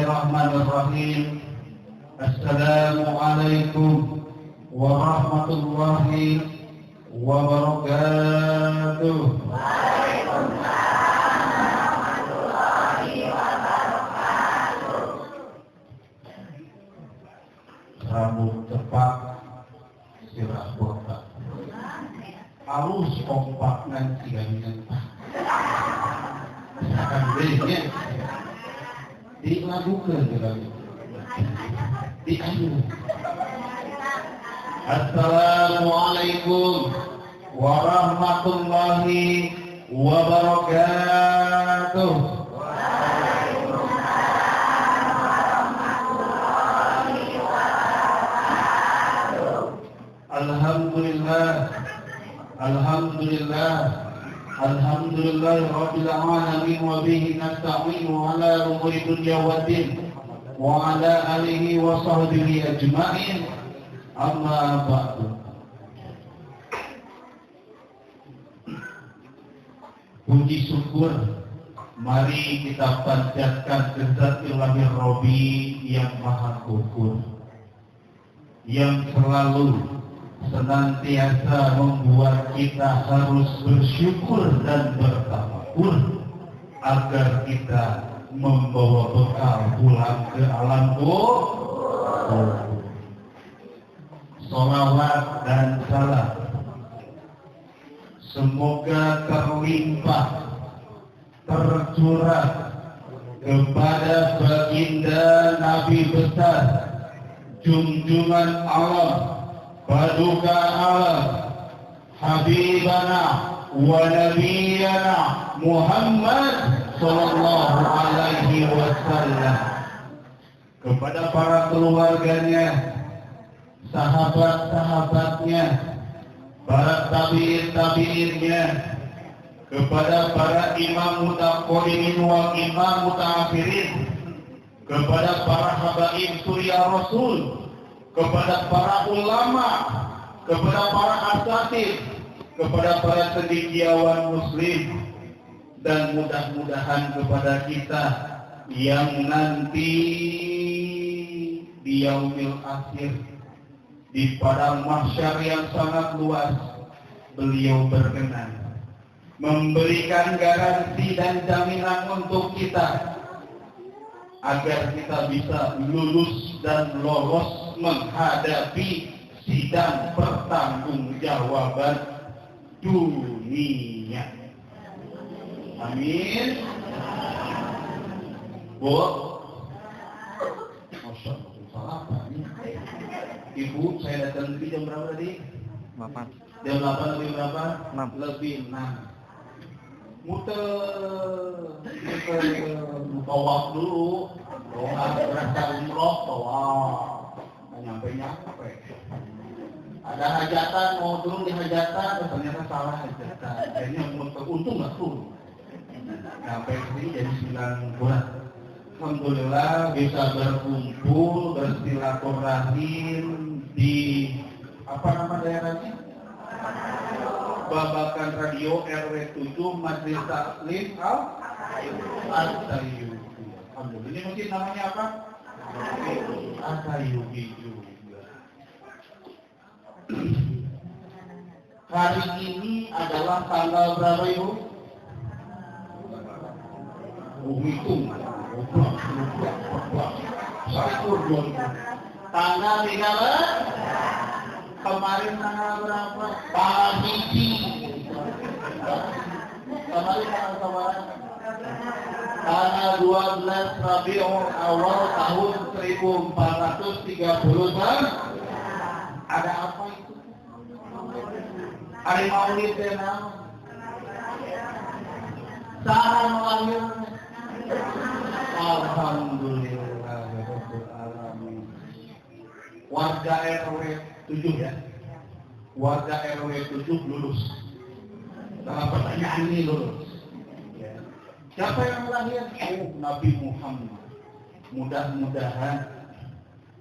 Bismillahirrahmanirrahim. Assalamualaikum warahmatullahi wabarakatuh. Waalaikumsalam warahmatullahi wabarakatuh. Rambut tepat, sirah botak. Halus kompak nanti gaminan. Akan berinya dilakukan diayu. Assalamualaikum warahmatullahi wabarakatuh. Waalaikumsalam warahmatullahi wabarakatuh. Alhamdulillah, alhamdulillah, alhamdulillah rabbil alamin wa bihi nasta'inu ala umuri dunya waddin wa ala alihi wa sahbihi ajma'in. Amma ba'du. Puji syukur mari kita panjatkan kehadirat Ilahir Rabbi yang maha kukur, yang selalu senantiasa membuat kita harus bersyukur dan bertafakur agar kita membawa bekal pulang ke alam kubur. Salawat dan salam semoga terlimpah tercurah kepada baginda Nabi besar, junjungan Allah, paduka Allah, Habibana wa Nabiyana Muhammad sallallahu alaihi wasallam, kepada para keluarganya, sahabat-sahabatnya, para tabi'in-tabi'innya, kepada para imam mutaqaddimin wa imam mutaakhirin, kepada para habaib surya Rasul, kepada para ulama, kepada para asatidz, kepada para cendekiawan muslim, dan mudah-mudahan kepada kita yang nanti di yaumil akhir, di padang mahsyar yang sangat luas, beliau berkenan memberikan garansi dan jaminan untuk kita agar kita bisa lulus dan lolos menghadapi sidang pertanggungjawaban dunia. Amin. Bu, Masya Allah, salah apa ini? Ibu, saya datang di jam berapa tadi? 8. Jam 8 lebih berapa? 6. Lebih 6. Muter tawaf dulu. Doa berasa umroh, tawaf. Nggak nyampe-nyampe. Ada hajatan, mau turun di hajatan, ternyata salah hajatan. Kayaknya muter, untung nggak turun. Sampai sini jadi 9 bulan. Alhamdulillah bisa berkumpul, bersilaturahim di apa nama daerahnya? Babakan Radio RW 7 Majelis Taklim Al-Asyayubi. Alhamdulillah. Ini mungkin namanya apa? Asyayubi juga. Hari ini adalah tanggal berapa, Ibu? Hitung. Tanggal 13. Kemarin tanggal berapa? Tanggal 1. Kemarin tanggal berapa? Tanggal 12 Rabiul Awal tahun 1430. Ada apa itu? Hari Maulid tenang. Saat melahirkan. Alhamdulillah Rabbil alamin. Warga RW 7 ya. Warga RW 7 lulus. Dalam pertanyaan ini lulus. Ya. Siapa yang melahirkan? Oh, Nabi Muhammad. Mudah-mudahan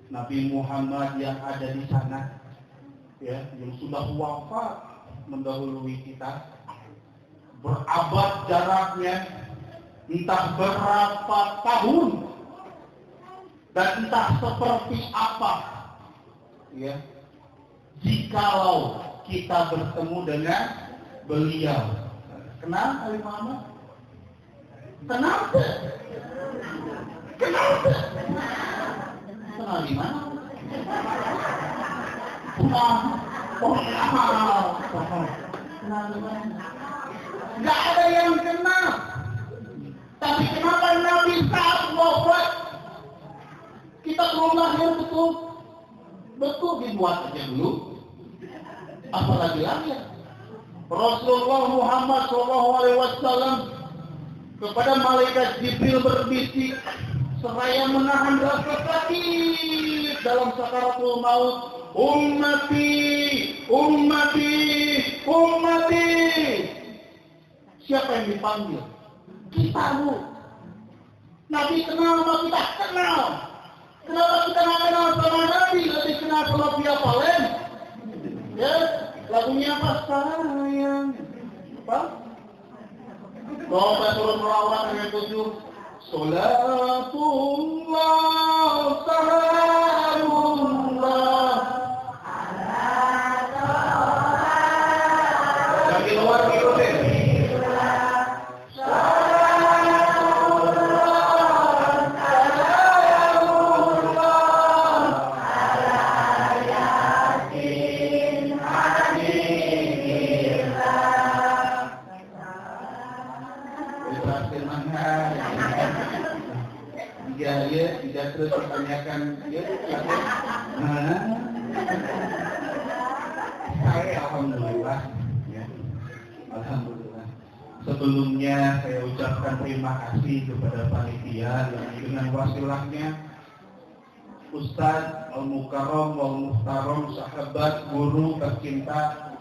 Nabi Muhammad yang ada di sana, ya, yang sudah wafat mendahului kita, berabad jaraknya, entah berapa tahun, dan entah seperti apa, ya, jikalau kita bertemu dengan beliau. Kenal Habib Muhammad? Kenapa? Kenapa? Kenal di mana? Kenal di mana? Gak ada yang kenal. Tapi kenapa Nabi saat wafat kita belum lahir betul dibuat aja dulu, apalagi lahir. Rasulullah Muhammad SAW kepada malaikat Jibril berbisik seraya menahan rasa sakit dalam sakaratul maut, ummati, ummati, ummati. Siapa yang dipanggil? Kita, Bu. Nabi kenal sama kita? Kenal. Kenapa kita nggak kenal sama Nabi? Lebih kenal sama Via Valen. Ya, lagunya apa? Sayang. Apa? Bawa turun melawat dengan 7. Salatullah, salamullah. Yang di luar ikutin. Tidak terus ditanyakan dia mana? Saya alhamdulillah, ya. Alhamdulillah. Sebelumnya saya ucapkan terima kasih kepada panitia yang dengan wasilahnya Ustadz Al-Mukarram Wal-Muhtaram, sahabat guru tercinta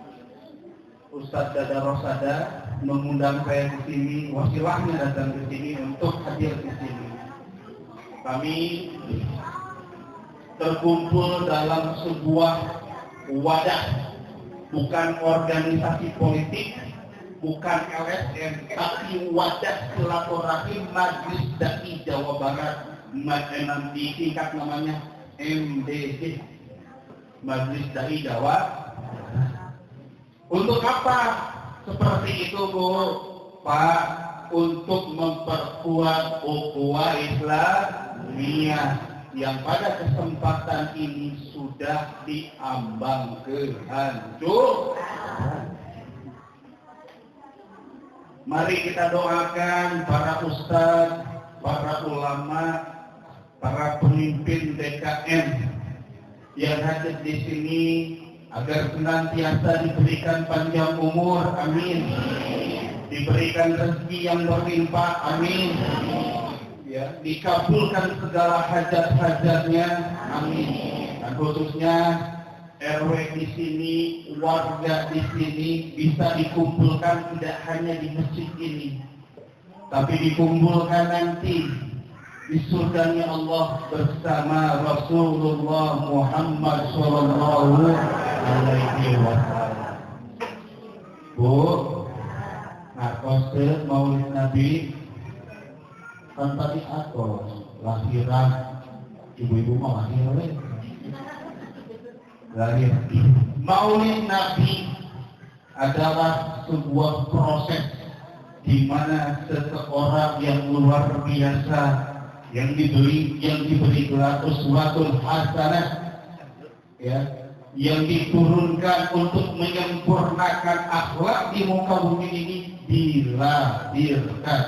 Ustadz Dada Rosada mengundang saya ke sini, wasilahnya datang ke sini untuk hadir di sini. Kami terkumpul dalam sebuah wadah, bukan organisasi politik, bukan LSM, tapi wadah silaturahim Majelis Dai Jawa Barat, nanti singkat namanya MDJ, Majelis Dai Jawa. Untuk apa seperti itu, Bu? Pak, untuk memperkuat ukhuwah Islamiyah yang pada kesempatan ini sudah diambang kehancuran. Mari kita doakan para ustadz, para ulama, para pemimpin DKM yang hadir di sini agar senantiasa diberikan panjang umur, amin. Diberikan rezeki yang berlimpah, amin. Ya, dikabulkan segala hajat-hajatnya, amin. Dan khususnya RW di sini, warga di sini bisa dikumpulkan tidak hanya di masjid ini, tapi dikumpulkan nanti di surganya Allah bersama Rasulullah Muhammad SAW. Bu, kose maulid Nabi kan tadi aku lahiran ibu-ibu mah lahir maulid Nabi adalah sebuah proses di mana seseorang yang luar biasa yang diberi gelar uswatul hasanah, ya, yang diturunkan untuk menyempurnakan akhlak di muka bumi ini dilahirkan.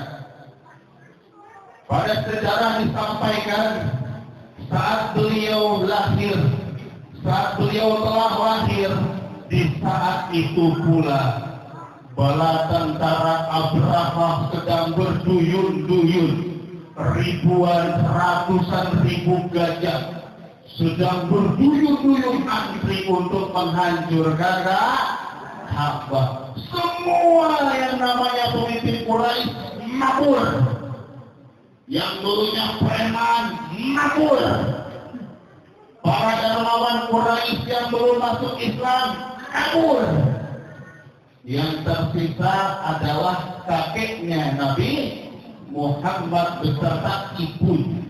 Pada sejarah disampaikan saat beliau lahir, saat beliau telah lahir, di saat itu pula bala tentara Abraha sedang berduyun-duyun, ribuan ratusan ribu gajah sedang berduyun-duyun antri untuk menghancurkan Ka'bah. Semua yang namanya pemimpin Quraisy makmur, yang dulunya preman makmur, para dermawan Quraisy yang belum masuk Islam makmur. Yang tersisa adalah kakeknya Nabi Muhammad beserta ibunya.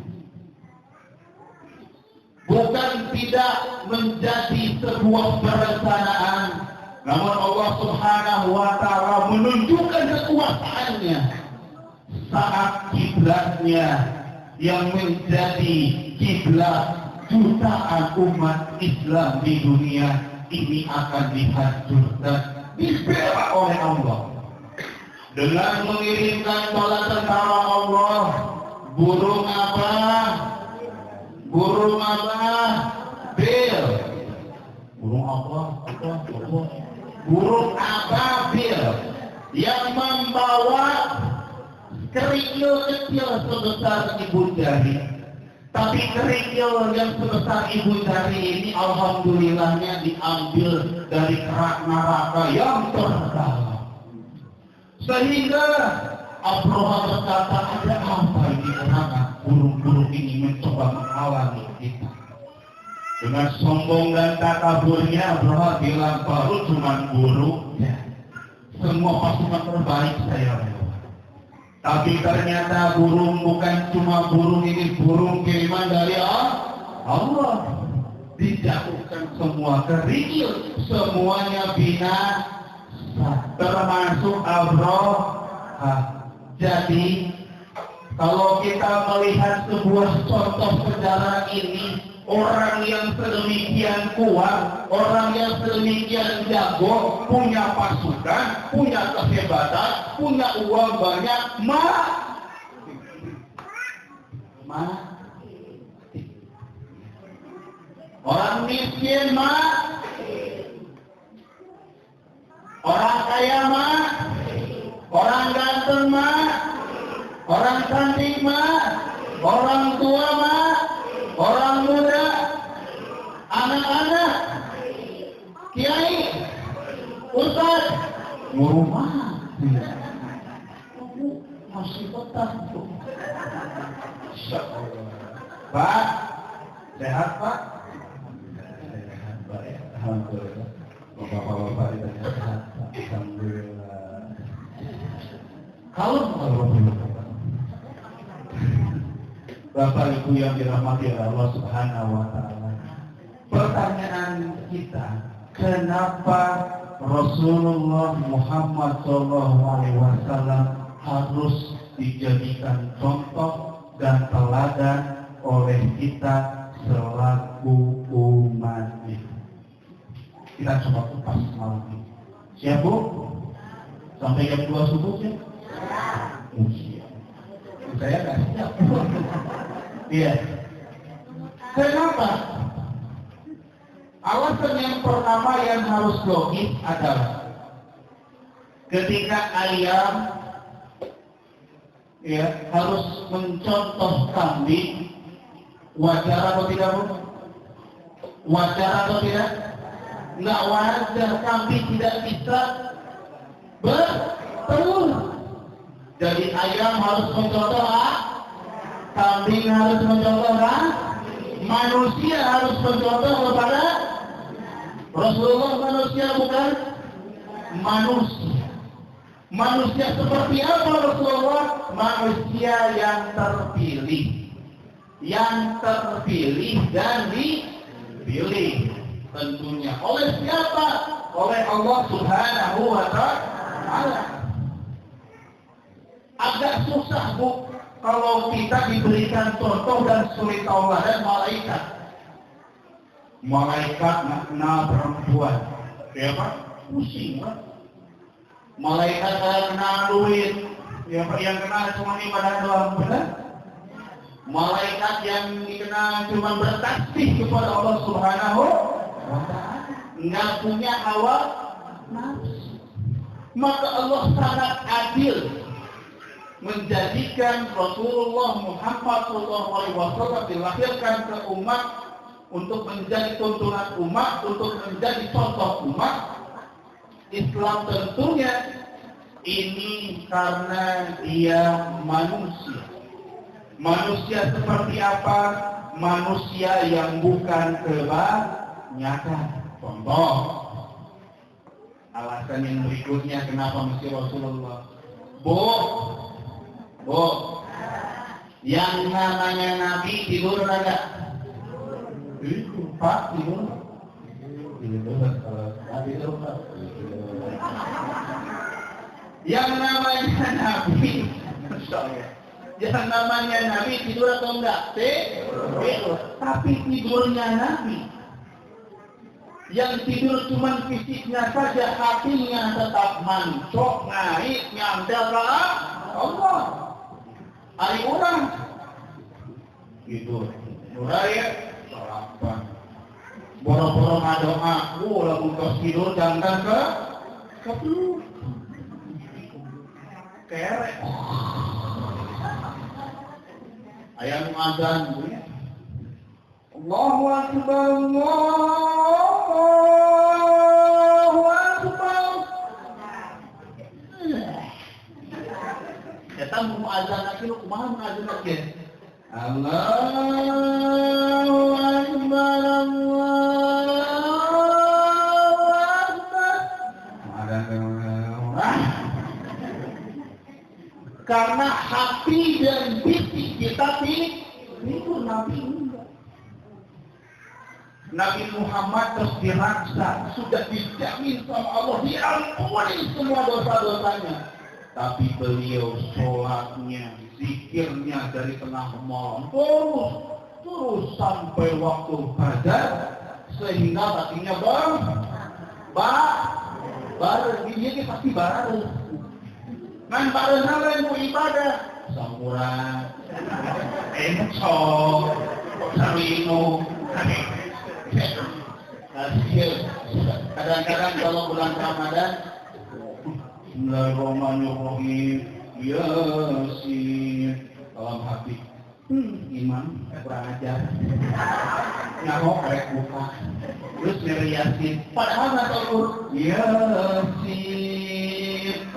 bukan tidak menjadi sebuah perencanaan, namun Allah Subhanahu wa Ta'ala menunjukkan kekuasaannya saat kiblatnya yang menjadi kiblat jutaan umat Islam di dunia ini akan dihancurkan, dibela oleh Allah dengan mengirimkan bala tentara Allah. Burung apa? Burung apa? Bil. Burung apa? Burung apa? Bil. Yang membawa kerikil kecil sebesar ibu jari. Tapi kerikil yang sebesar ibu jari ini alhamdulillahnya diambil dari kerak neraka yang terdalam. Sehingga Abraha berkata, ada apa ini neraka? Burung-burung ini mencoba menghalangi kita. Dengan sombong dan takaburnya Abraha bilang, baru cuma burung, ya. Semua pasukan terbaik saya lewat. Tapi ternyata burung bukan cuma burung, ini burung kiriman dari Allah. Dijatuhkan semua kerikil, semuanya binasa, termasuk Abraha. Jadi kalau kita melihat sebuah contoh sejarah ini, orang yang sedemikian kuat, orang yang sedemikian jago, punya pasukan, punya kehebatan, punya uang banyak, orang miskin orang kaya orang ganteng orang cantik orang tua orang muda, anak-anak, kiai, ustaz, guru masih betah tuh. Pak, sehat Pak? Sehat Pak ya, alhamdulillah. Bapak-bapak ditanya sehat Pak, alhamdulillah. Kalau Bapak Ibu yang dirahmati Allah Subhanahu wa Ta'ala, pertanyaan kita, kenapa Rasulullah Muhammad SAW harus dijadikan contoh dan teladan oleh kita selaku umatnya? Kita coba kupas malam ini. Siap Bu? Sampai jam 2 subuh ya? Siap. Saya nggak siap. Iya. Kenapa? Alasan yang pertama yang harus logis adalah ketika ayam ya harus mencontoh kambing, wajar atau tidak Bu? Wajar atau tidak? Nggak wajar, kambing tidak bisa bertelur. Jadi ayam harus mencontoh kambing harus mencontoh manusia harus mencontoh kepada Rasulullah. Manusia bukan manusia. Manusia seperti apa Rasulullah? Manusia yang terpilih. Yang terpilih dan dipilih. Tentunya oleh siapa? Oleh Allah Subhanahu wa Ta'ala. Agak susah Bu kalau kita diberikan contoh dan sulit tauladan malaikat. Malaikat makna perempuan, ya Pak? Pusing Pak. Malaikat kena duit, ya Pak, yang kena cuma ibadah doang, benar? Malaikat yang dikenal cuma bertasbih kepada Allah Subhanahu wa Ta'ala, nggak punya hawa nafsu. Maka Allah sangat adil menjadikan Rasulullah Muhammad SAW dilahirkan ke umat untuk menjadi tuntunan umat, untuk menjadi contoh umat Islam. Tentunya ini karena dia manusia. Manusia seperti apa? Manusia yang bukan kebanyakan. Contoh, alasan yang berikutnya kenapa mesti Rasulullah. Bu, yang namanya Nabi tidur enggak? Pak, tidur. Yang namanya Nabi, yang namanya Nabi tidur atau enggak? Tidur. Tapi tidurnya Nabi. Yang tidur cuma fisiknya saja, hatinya tetap mancok, naik, nyantel ke Allah. Hari orang tidur, ya, sarapan. Boro-boro ngadoa, lagu kos tidur jangan ke peluh. Kerek. Ayam azan, ya. Allahu Akbar, Allahu Akbar. Kita mau azan lagi, lu kumaha mau azan lagi? Allahu Akbar, Allahu Akbar. Karena hati dan fisik kita itu Nabi enggak. Nabi Muhammad terus diraksa, sudah dijamin sama Allah, diampuni semua dosa-dosanya. Tapi beliau sholatnya, zikirnya dari tengah malam terus sampai waktu fajar, sehingga hatinya bareng, dia pasti bareng. Ngan bareng hal mau ibadah, samurai, encok, sarino. Kadang-kadang kalau bulan Ramadan, Bismillahirrahmanirrahim, Yasin, dalam hati, imam kurang ajar, nyamuk rek buka, terus nyari Yasin, padahal nggak tahu Yasin,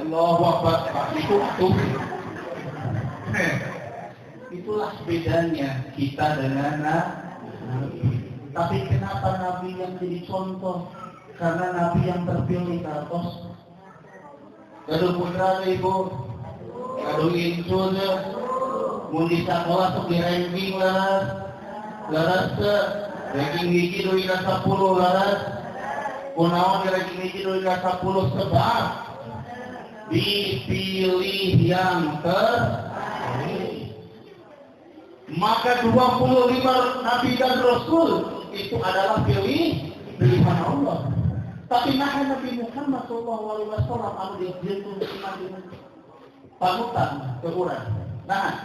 Allahu Akbar, itu tuh. Itulah bedanya kita dengan Nabi. Tapi kenapa Nabi yang jadi contoh? Karena Nabi yang terpilih terus. Kado putra ibu, kado insun, mundi sekolah tuh di ranking laras ranking hiji doi ka 10 laras, kunaon di ranking hiji doi ka 10 sebab dipilih yang terbaik. Maka 25 Nabi dan Rasul itu adalah pilihan Allah. Tapi nah Nabi Muhammad SAW anu dijieun iman panutan ke urang. Nah,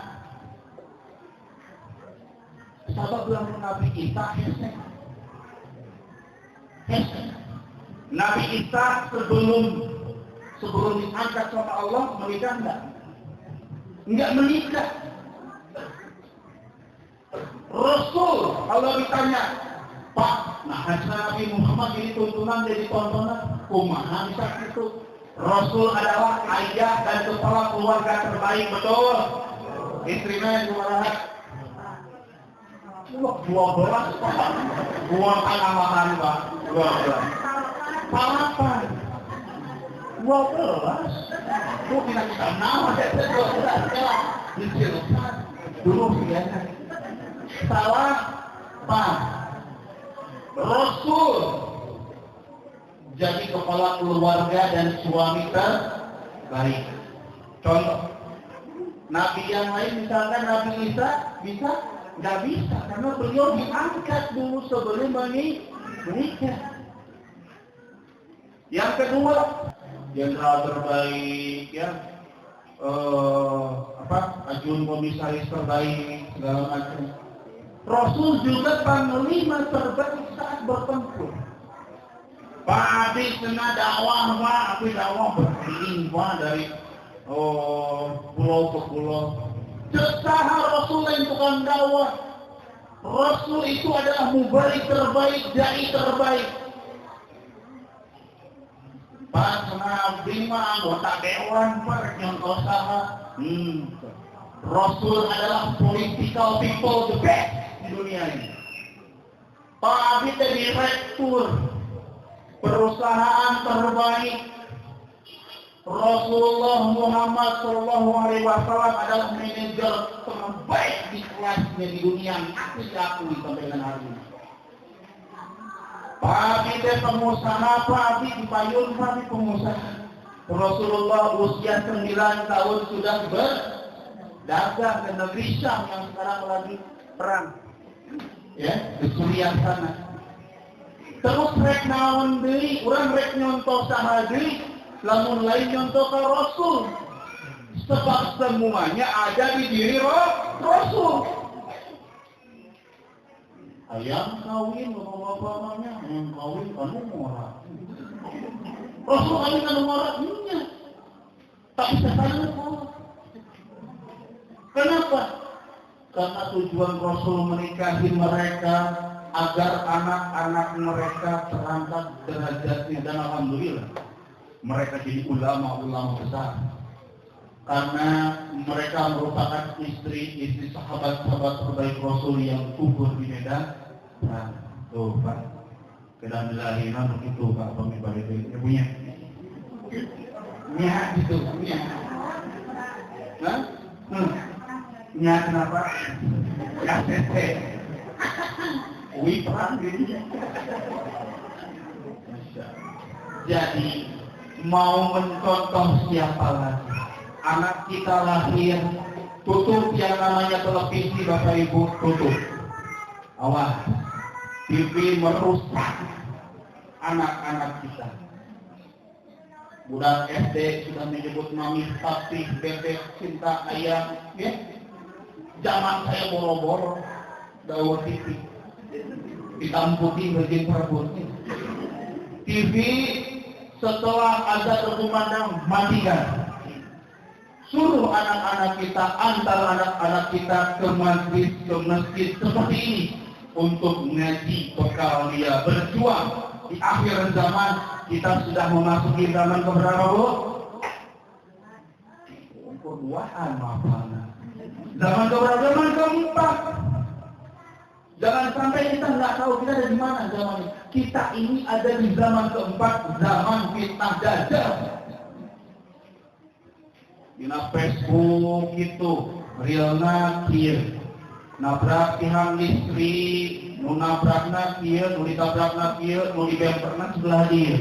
sabab bilang Nabi Isa hese. Nabi Isa sebelum diangkat sama Allah menikah enggak? Enggak menikah. Rasul kalau ditanya, Pak, nah Nabi Muhammad ini tuntunan jadi tontonan, kumaha bisa itu? Rasul adalah ayah dan kepala keluarga terbaik, betul? Istrinya yang kemarahan. 12, buang amalan Pak, 12. Palapan, 12. Tuh kita nama, 12. Dicilkan, dulu biasa. Salah, Pak. Rasul jadi kepala keluarga dan suami terbaik. Contoh, Nabi yang lain misalkan Nabi Isa bisa? Nggak bisa, karena beliau diangkat dulu sebelum menikah. Yang kedua, jenderal terbaik, ya, ajun komisaris terbaik, segala macam. Rasul juga panglima terbaik saat bertempur. Pak Abi kena dakwah, Pak Abi dakwah berkeliling Pak dari pulau ke pulau. Sesaha Rasul yang tukang dakwah. Rasul itu adalah mubarik terbaik, dai terbaik. Pak Nabi mah anggota dewan, Pak nyontoh saha. Rasul adalah political people the best di dunia ini. Pak Abi direktur perusahaan terbaik. Rasulullah Muhammad SAW adalah manajer terbaik di kelasnya di dunia yang aku diakui sampai dengan hari ini. Papi teh pengusaha, papi dipayun, papi pengusaha. Rasulullah usia 9 tahun sudah berdagang ke negeri Syam yang sekarang lagi perang. Ya, di Suriah sana. Terus rek naon deui, urang rek nyontoh saha deui, lamun lain nyontoh ka Rasul. Sebab semuanya ada di diri Rasul. Ayam kawin, bapak-bapaknya, ayam kawin anu murah. Rasul kawin anu murahnya. Tak bisa salah. Kenapa? Karena tujuan Rasul menikahi mereka agar anak-anak mereka terangkat derajatnya, dan alhamdulillah mereka jadi ulama-ulama besar. Karena mereka merupakan istri sahabat-sahabat terbaik Rasul yang gugur di medan perang. Tuh Pak, kedan lahiran begitu Pak pemimpin itu ibunya. Nya gitu, nya. Hah? Nya kenapa? Ya tete. Wih perang gitu. Jadi mau mencontoh siapa lagi? Anak kita lahir, tutup yang namanya televisi Bapak Ibu, tutup. Awas, TV merusak anak-anak kita. Budak SD sudah menyebut mami, papi, bebek, cinta, ayam, ya. Zaman saya boro-boro, daun TV, ditamputi bagian perabotnya. TV setelah ada berkumandang, matikan. Suruh anak-anak kita, antar anak-anak kita ke masjid seperti ini untuk ngaji bekal dia berjuang. Di akhir zaman kita sudah memasuki zaman keberapa, Bu? Keduaan mana? Zaman keberapa? Zaman keempat. Jangan sampai kita nggak tahu kita ada di mana zaman ini. Kita ini ada di zaman keempat, zaman fitnah dajjal. Dina Facebook itu realna kieu nabrak tihang listrik, nu nabrakna kieu, nu ditabrakna kieu, nu dibemperna sebelah dieu.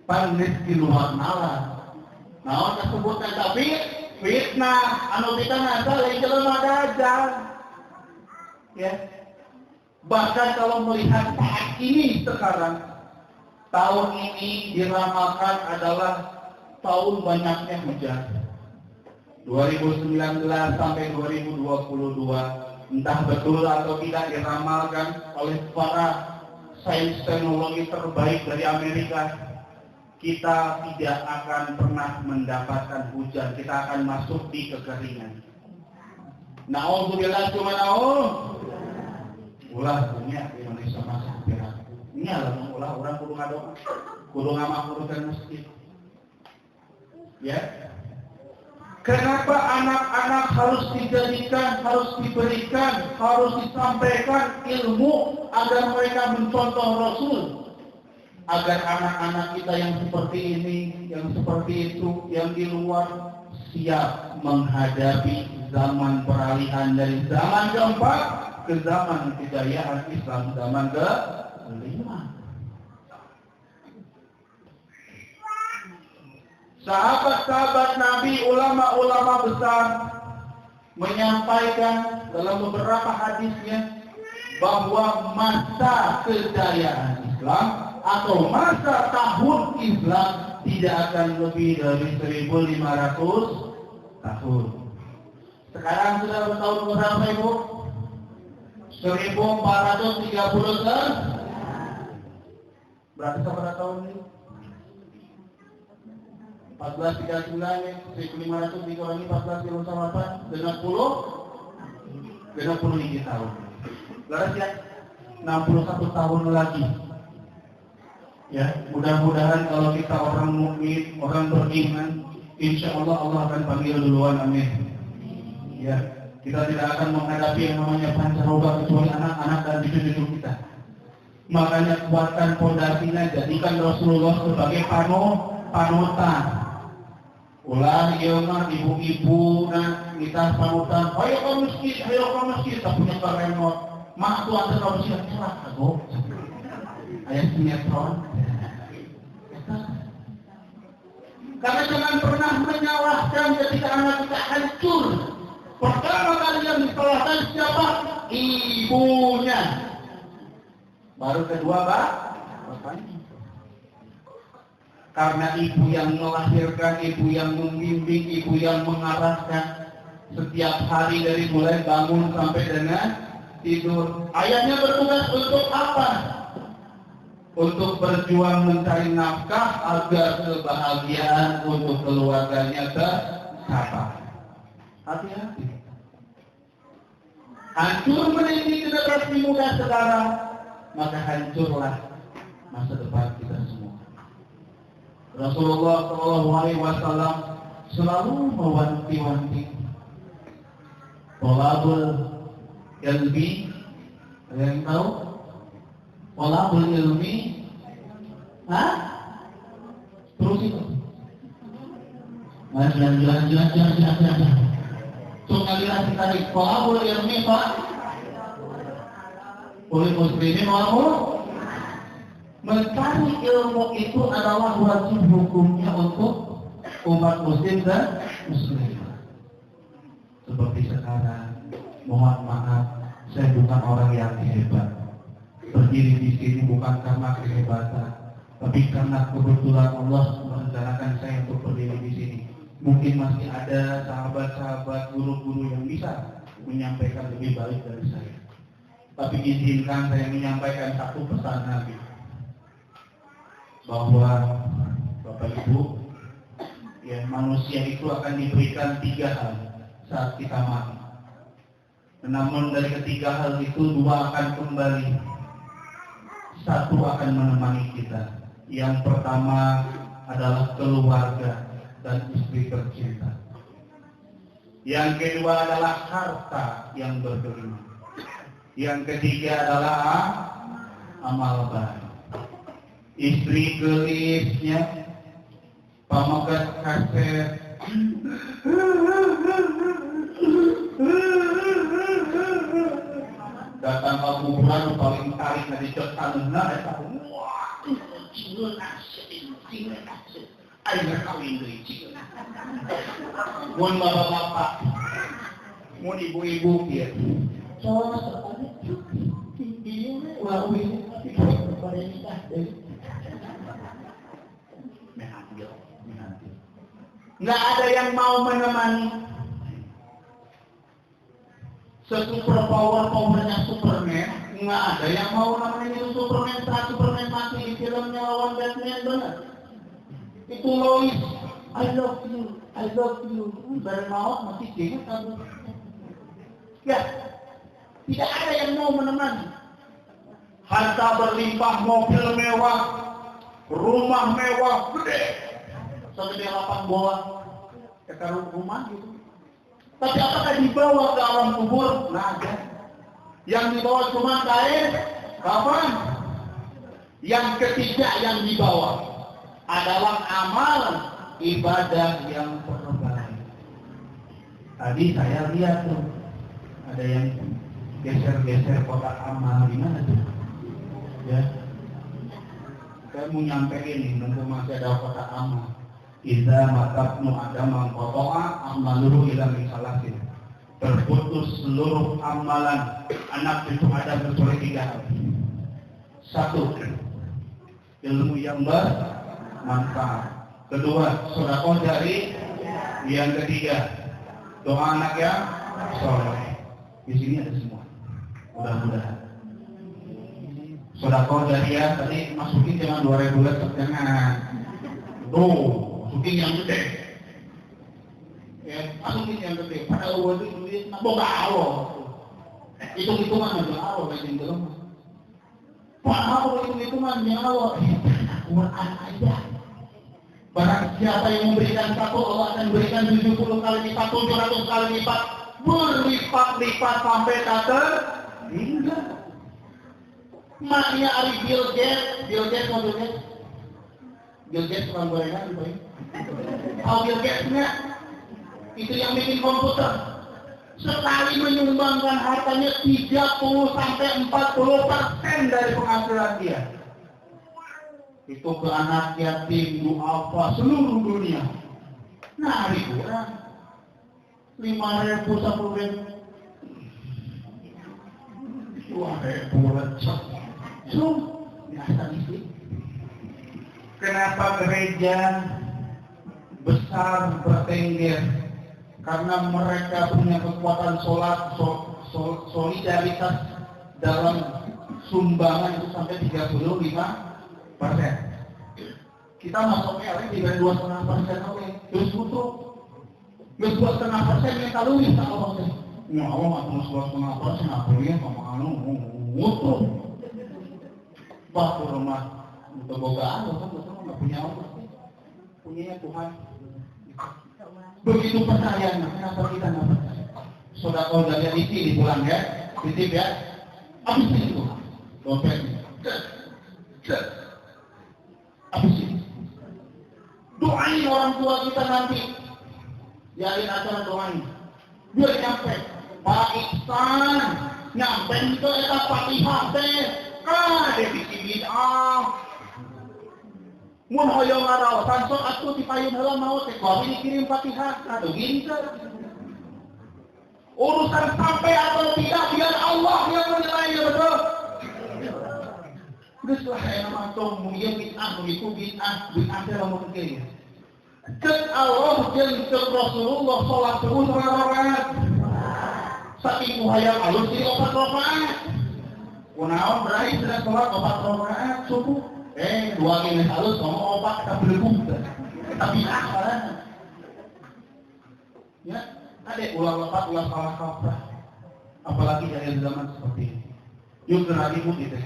Panis di luar nalar. Naon disebutna tapi fitnah anu pitana lain jelema dajjal. Ya. Bahkan kalau melihat saat ini sekarang, tahun ini diramalkan adalah tahun banyaknya hujan. 2019 sampai 2022, entah betul atau tidak diramalkan oleh para sains teknologi terbaik dari Amerika, kita tidak akan pernah mendapatkan hujan. Kita akan masuk di kekeringan. Na'udzubillah cuma ulah punya Indonesia masuk kekeringan. Ini adalah ulah orang kudu ngadoa, kudu ngamakurukan masjid. Ya. Kenapa anak-anak harus dijadikan, harus diberikan, harus disampaikan ilmu agar mereka mencontoh Rasul? Agar anak-anak kita yang seperti ini, yang seperti itu, yang di luar siap menghadapi zaman peralihan dari zaman keempat ke zaman kejayaan Islam, zaman kelima. Sahabat-sahabat Nabi, ulama-ulama besar menyampaikan dalam beberapa hadisnya bahwa masa kejayaan Islam atau masa tahun Islam tidak akan lebih dari 1.500 tahun. Sekarang sudah bertahun berapa Ibu? 1430 berarti berapa tahun ini? 1439 ya, 1.500 dikurangi 14 kilo sama apa? 60 hiji tahun. Laras ya, 61 tahun lagi. Ya, mudah-mudahan kalau kita orang mukmin, orang beriman, insya Allah Allah akan panggil duluan, amin. Ya, kita tidak akan menghadapi yang namanya pancaroba kecuali anak-anak dan cucu-cucu kita. Makanya kuatkan pondasinya, jadikan Rasulullah sebagai panutan. Ulah ieu mah ibu-ibu na kita panutan, ayo ke masjid, tak punya remot. mak tuh ada kalau siap celak aku. Ayah sinetron. Karena jangan pernah menyalahkan ketika anak kita hancur. Pertama kali yang disalahkan siapa? Ibunya. Baru kedua bapaknya. Karena ibu yang melahirkan, ibu yang membimbing, ibu yang mengarahkan setiap hari dari mulai bangun sampai dengan tidur. Ayahnya bertugas untuk apa? Untuk berjuang mencari nafkah agar kebahagiaan untuk keluarganya tercapai. Hati-hati. Hancur meniti generasi muda sekarang, maka hancurlah masa depan kita semua. Rasulullah SAW selalu mewanti-wanti tolabul ilmi. Ada yang tahu? Tolabul ilmi, terus itu. Jangan. Sungalilah tadi tolabul ilmi Pak. Oleh muslimin wal mencari ilmu itu adalah wajib hukumnya untuk umat muslim dan muslimah. Seperti sekarang, mohon maaf, saya bukan orang yang hebat. Berdiri di sini bukan karena kehebatan, tapi karena kebetulan Allah merencanakan saya untuk berdiri di sini. Mungkin masih ada sahabat-sahabat, guru-guru yang bisa menyampaikan lebih baik dari saya. Tapi izinkan saya menyampaikan satu pesan Nabi. Bahwa Bapak Ibu, ya, manusia itu akan diberikan 3 hal saat kita mati. Namun dari ketiga hal itu 2 akan kembali, 1 akan menemani kita. Yang pertama adalah keluarga dan istri tercinta. Yang kedua adalah harta yang berkelima. Yang ketiga adalah amal baik. Istri gelisnya, pamagat kaset, datang ke kuburan paling tarik dari cetan, wah, cingin asik, ayo kawin dari cingin. Mohon bapak-bapak, mohon ibu-ibu ya. Nggak ada yang mau menemani. Super powernya Superman, nggak ada yang mau namanya itu Superman. Saat Superman mati di filmnya lawan Batman, benar. Itu Lois, I love you. Dari maut masih ingat kabur. Ya, tidak ada yang mau menemani. Harta berlimpah, mobil mewah, rumah mewah, gede. Segede 8 bola, kalau rumah gitu. Tapi apakah dibawa ke alam kubur? Nah, ada. Yang dibawa cuma kain, kafan. Yang ketiga yang dibawa adalah amal ibadah yang terbaik. Tadi saya lihat tuh, ada yang geser-geser kotak amal, gimana tuh? Ya, saya mau nyampein nih, nunggu masih ada kotak amal. Idza matabnu adam mangqata'a amaluhu ila misalatin. Terputus seluruh amalan anak itu ada kecuali 3 hal. 1, ilmu yang bermanfaat. 2, sedekah jari. Yang ketiga, doa anak yang soleh. Di sini ada semua. Mudah-mudahan. Sedekah jariah tadi masukin jangan 2000 letter, jangan. Tuh. Masukin yang gede, ya, masukin yang gede. Padahal waktu itu boga Allah, hitung-hitungan aja Allah kayak gitu. Padahal hitung-hitungan ya Allah, Quran aja. Barang siapa yang memberikan 1, Allah akan berikan 70 kali lipat, 700 kali lipat, berlipat-lipat sampai kata hingga. Maknya Ari Bill Gates mau Bill Gates orang gorengan gitu ya. Bill Gates-nya itu yang bikin komputer. sekali menyumbangkan hartanya 30-40% dari penghasilan dia. Itu ke anak yatim, duafa seluruh dunia. Nah, ribuan 5.000, 10.000, 2.000 lecek. Biasa isi. Kenapa gereja besar bertengger? Karena mereka punya kekuatan solidaritas dalam sumbangan itu sampai 35%. Kita masuknya oleh 2,5%, oke. Terus butuh 2,5% yang kalau bisa Allah. Ya Allah, atau 2,5% apa ya sama butuh. Batu rumah untuk bogaan, betul nggak punya Allah, punyanya Tuhan. Begitu percayanya, kenapa kita nggak percaya? Saudara kalau dari isi pulang ya, titip ya, habisin itu, dompetnya, habisin. Doain orang tua kita nanti, jalin acara doain, biar nyampe. Pak Iksan, nyampe itu eta Fatihah teh, dia bikin mun hoyong ngaraosan sok atuh ti payun heula mau teh kuwi dikirim Fatihah. Aduh gini kan. Urusan sampai atau tidak biar Allah yang menilai, betul. Geus lah aya mah tong mun ieu bid'ah mun itu bid'ah teh lamun kieu. Cek Allah jeung cek Rasulullah salat subuh rakaat. Saking hayang alus di 4 rakaat. Kunaon berai sudah salat 4 rakaat subuh. 2 gini halus ngomong obat kita belum tapi akal ya ada ulah lepat ulah salah kaprah apalagi dari zaman seperti ini yuk ribut itu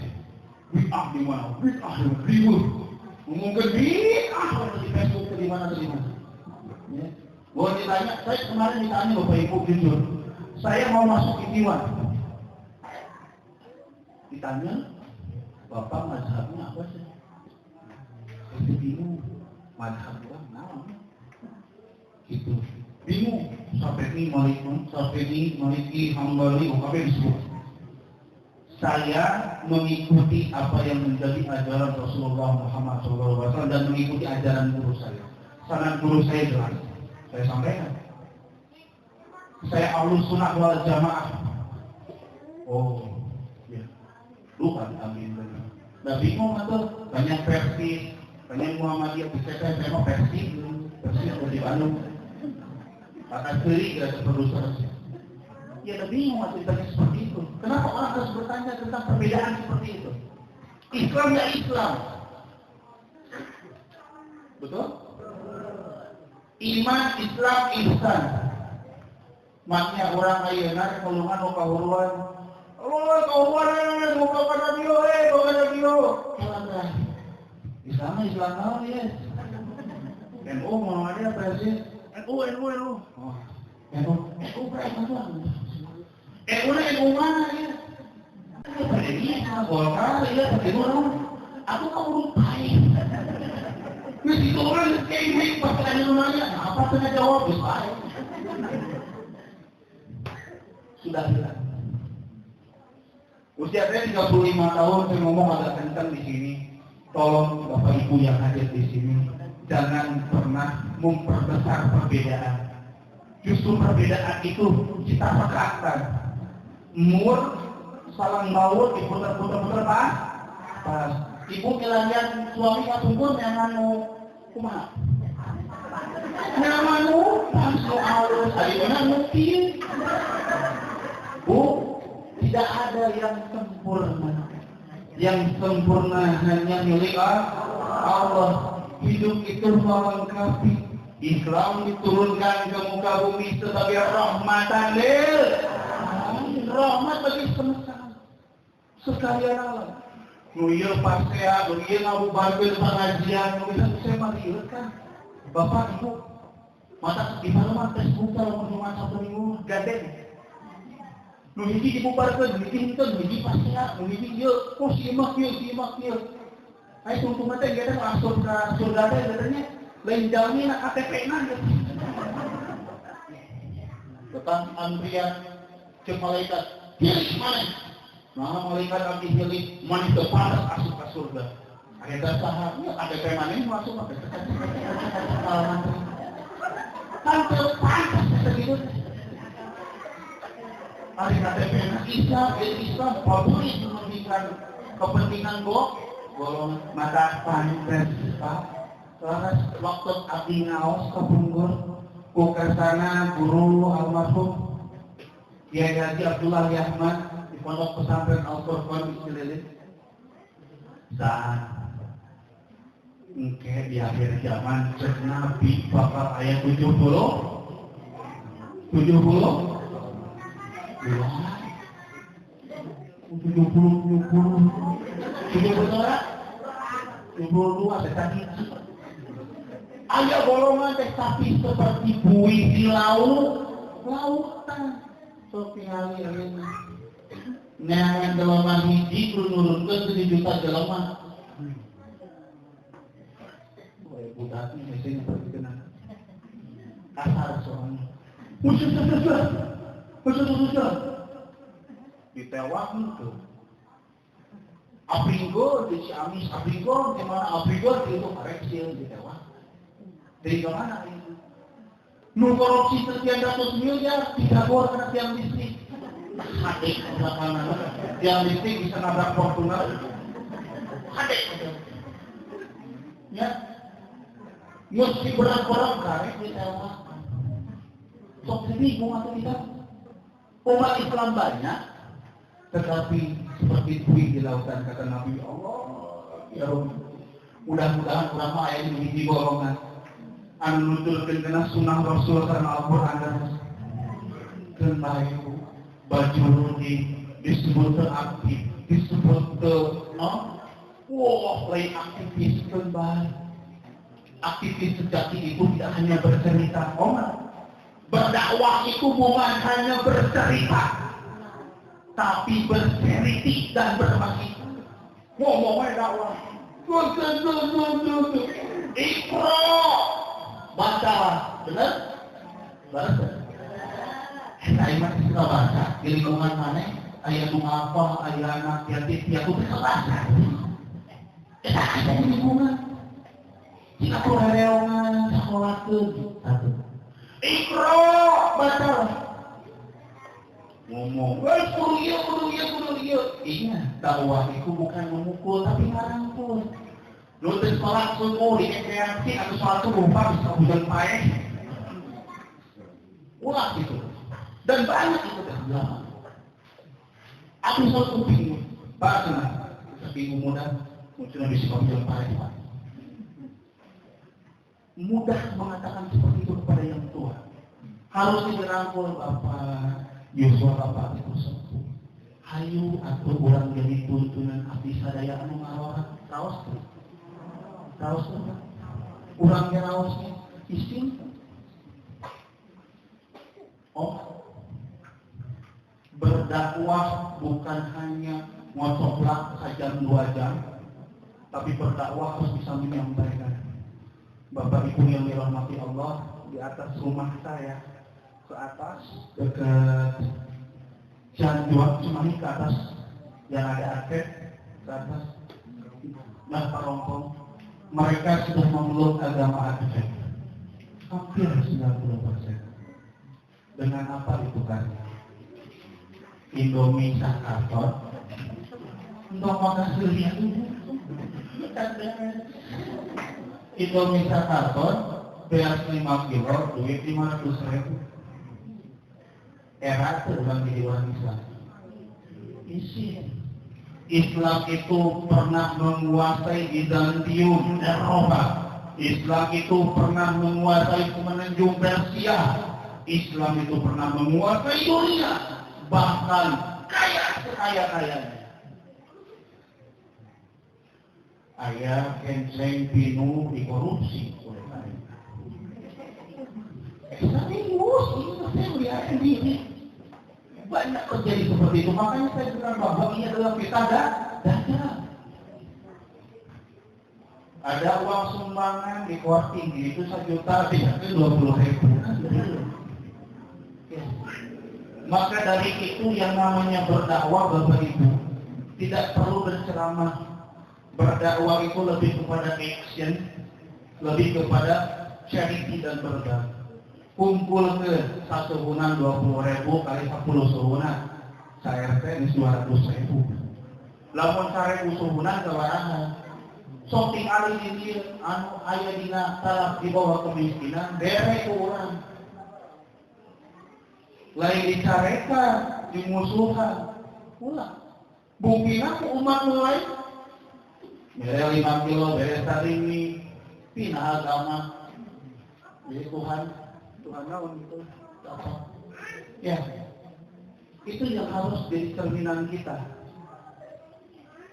bid'ah di mana ribut mungkin bid'ah di Facebook di mana ya boleh ditanya saya kemarin ditanya Bapak Ibu jujur saya mau masuk Iwan ditanya Bapak mazhabnya apa sih? Itu bingung, madhab orang naon gitu, bingung. Syafi'i, Maliki, Hambali, Ukabir disebut. Saya mengikuti apa yang menjadi ajaran Rasulullah Muhammad SAW dan mengikuti ajaran guru saya. Sanad guru saya jelas. Saya sampaikan. Saya Ahlus Sunnah wal Jamaah. Oh, ya. Lupa diambil tadi. Nah bingung atau banyak versi. Banyak Muhammadiyah saya mau versi atau di Bandung. Akan beri gak produser. Ya lebih bingung waktu ditanya seperti itu. Kenapa orang harus bertanya tentang perbedaan seperti itu? Islam ya Islam. Betul? Iman, Islam, ihsan. Maknya orang ayeuna kalungan nu kahuruan. Allah kahuruan muka pada bio Islam naon ya. NU mau ada apa sih? NU. Oh. NU berapa tuh? NU mana ya? Ini Golkar ya, bagaimana? Aku kamu lupain. Mesti orang kayak pas tanya nanya, apa tanya jawab lupain. Sudah hilang. Usia saya 35 tahun, saya ngomong agak kencang di sini. Tolong Bapak Ibu yang hadir di sini, jangan pernah memperbesar perbedaan. Justru perbedaan itu kita pekatkan. Mur salang maut diputar-putar pas. Ibu kelanian suami katungkul yang anu kumaha? Yang anu langsung halus, ayeuna mungkin. Bu, tidak ada yang sempurna. Yang sempurna hanya milik Allah. Hidup itu melengkapi. Islam diturunkan ke muka bumi sebagai rahmatan lil alamin, rahmat bagi semesta sekalian alam. Nu ieu pasea, nu ieu ngabubarkeun pengajian, nu bisa saya marieuh kan. Bapak Ibu, mata di mana mah tes buka lamun cuma 1 minggu gadeng. Nu hiji dibubarkeun, nu hiji henteu, nu hiji pasea, nu hiji ieu, oh simak ieu. Ai tungtung teh gadeng langsung ka surga teh katanya lain jalmi na KTP-na gitu. Datang antrian ke malaikat, pilih mana? Nah malaikat abdi pilih mana terpanas asup ke surga. Ada sahabatnya, ada permanen masuk apa? Kan terpanas segitu. Hari kata permanen Islam favorit memberikan kepentingan golongan mata pantas Pak. Laras waktu abdi ngaos kepunggur ku kesana guru almarhum Kiai Haji Abdullah Ahmad di Pondok Pesantren Al-Furqan di Cililin. Saat engke di akhir zaman cek Nabi bakal ayat 70 ada golongan teh tapi seperti buih di lautan sopi alin neangan jelema hiji nurunkeun 1 juta jelema budak ini mesin seperti kena kasar soalnya musuh ditewak itu Abrigo di Ciamis Abrigo di mana Abrigo itu koreksil ditewak dari mana itu nu korupsi sekian ratus miliar digabur karena tiang listrik hadek tiang listrik bisa nabrak Fortuner hadek ya mesti berat-berat karek ditewakkan sok bingung atau tidak umat Islam banyak tetapi seperti buih di lautan kata Nabi Allah ya Rabb mudah-mudahan ulama ayat ini di golongan anu nuturkeun kana sunnah Rasul karena Al-Qur'an dan bayu baju disebut aktif disebut lain aktivis kembali aktivis sejati itu tidak hanya bercerita berdakwah itu bukan hanya bercerita tapi berkritik dan berbagi ngomongnya dakwah Iqra baca bener? Baca saya masih suka baca di lingkungan mana ayah apa, ayah anak yatim aku bisa baca kita ada di lingkungan kita kurereongan sekolah tuh Iqra baca ngomong kudu iya ingat dakwah itu bukan memukul tapi ngarangkul nulis sholat subuh di kreasi atau sholat subuh bisa hujan paeh ulah gitu dan banyak itu terjadi aku selalu bingung Pak Senang bingung mudah muncul di sekolah hujan paeh mudah mengatakan seperti itu kepada yang tua harus dirangkul Bapak Yusuf Bapak itu sepuh hayu atau orang jadi tuntunan abdi sadaya anu ngarorat raos urangnya raosnya istimewa berdakwah bukan hanya ngocoklak sejam 2 jam tapi berdakwah harus bisa menyampaikan Bapak Ibu yang dirahmati Allah di atas rumah saya ke atas dekat Janjuan Cimahi ke atas yang ada atlet ke atas nah Parompong mereka sudah memeluk agama Advent hampir 90%. Dengan apa itu kan? Indomie karton untuk makan seharian Indomie karton beras 5 kilo duit 500.000 era terbang di luar Islam isi Islam itu pernah menguasai Bizantium Eropa. Islam itu pernah menguasai semenanjung Persia. Islam itu pernah menguasai dunia. Bahkan kaya sekaya-kayanya. Ayah kenceng pinu dikorupsi oleh mereka. Serius, itu saya melihat sendiri. Banyak terjadi seperti itu, makanya saya bilang bahwa ini adalah fitnah dagang. Ada uang sumbangan di kuar tinggi itu 1 juta, bisa ke 20.000. Maka dari itu yang namanya berdakwah Bapak Ibu tidak perlu berceramah. Berdakwah itu lebih kepada action, lebih kepada charity dan berbagi. Kumpul ke 1 bulan 20.000 kali 10 sebulan. Saya RT ini 200.000. Lamun 1.000 sebulan kewarahan. Shopping ali di dia, anu ayah dina taraf di bawah kemiskinan, derek orang. Lain dicarekan, dimusuhan. Ulah. Bukti aku umat mulai. Bere 5 kilo, bere sarimi, pinah agama. Jadi Tuhan naon gitu. Apa? Ya. Itu yang harus jadi cerminan kita.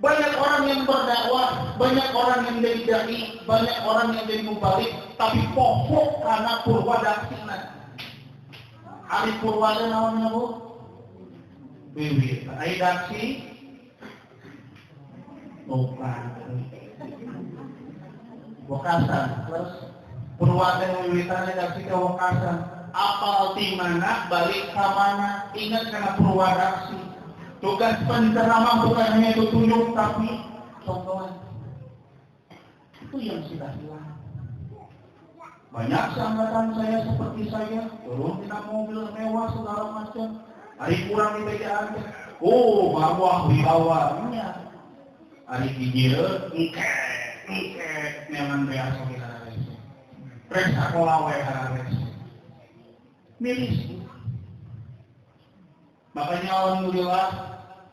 Banyak orang yang berdakwah, banyak orang yang jadi dai, banyak orang yang jadi mubalik, tapi pokok karena purwadaksina. Ari purwada naon Bu? Bibir. Ai daksi bukan. Wakasan. Terus purwada wiwitanna daksi ke wakasan. Apal di mana balik ke mana? Ingat karena purwadaksi. Tugas penceramah bukan hanya itu tunjuk tapi contohan. Itu yang sudah hilang. Banyak seangkatan saya seperti saya turun di mobil mewah segala macam. Hari kurang di bejaan. Oh, bawah wibawanya. Hari kijir, engke, memang biasa kita rese. Rek sekolah wae rese. Milis. Makanya alhamdulillah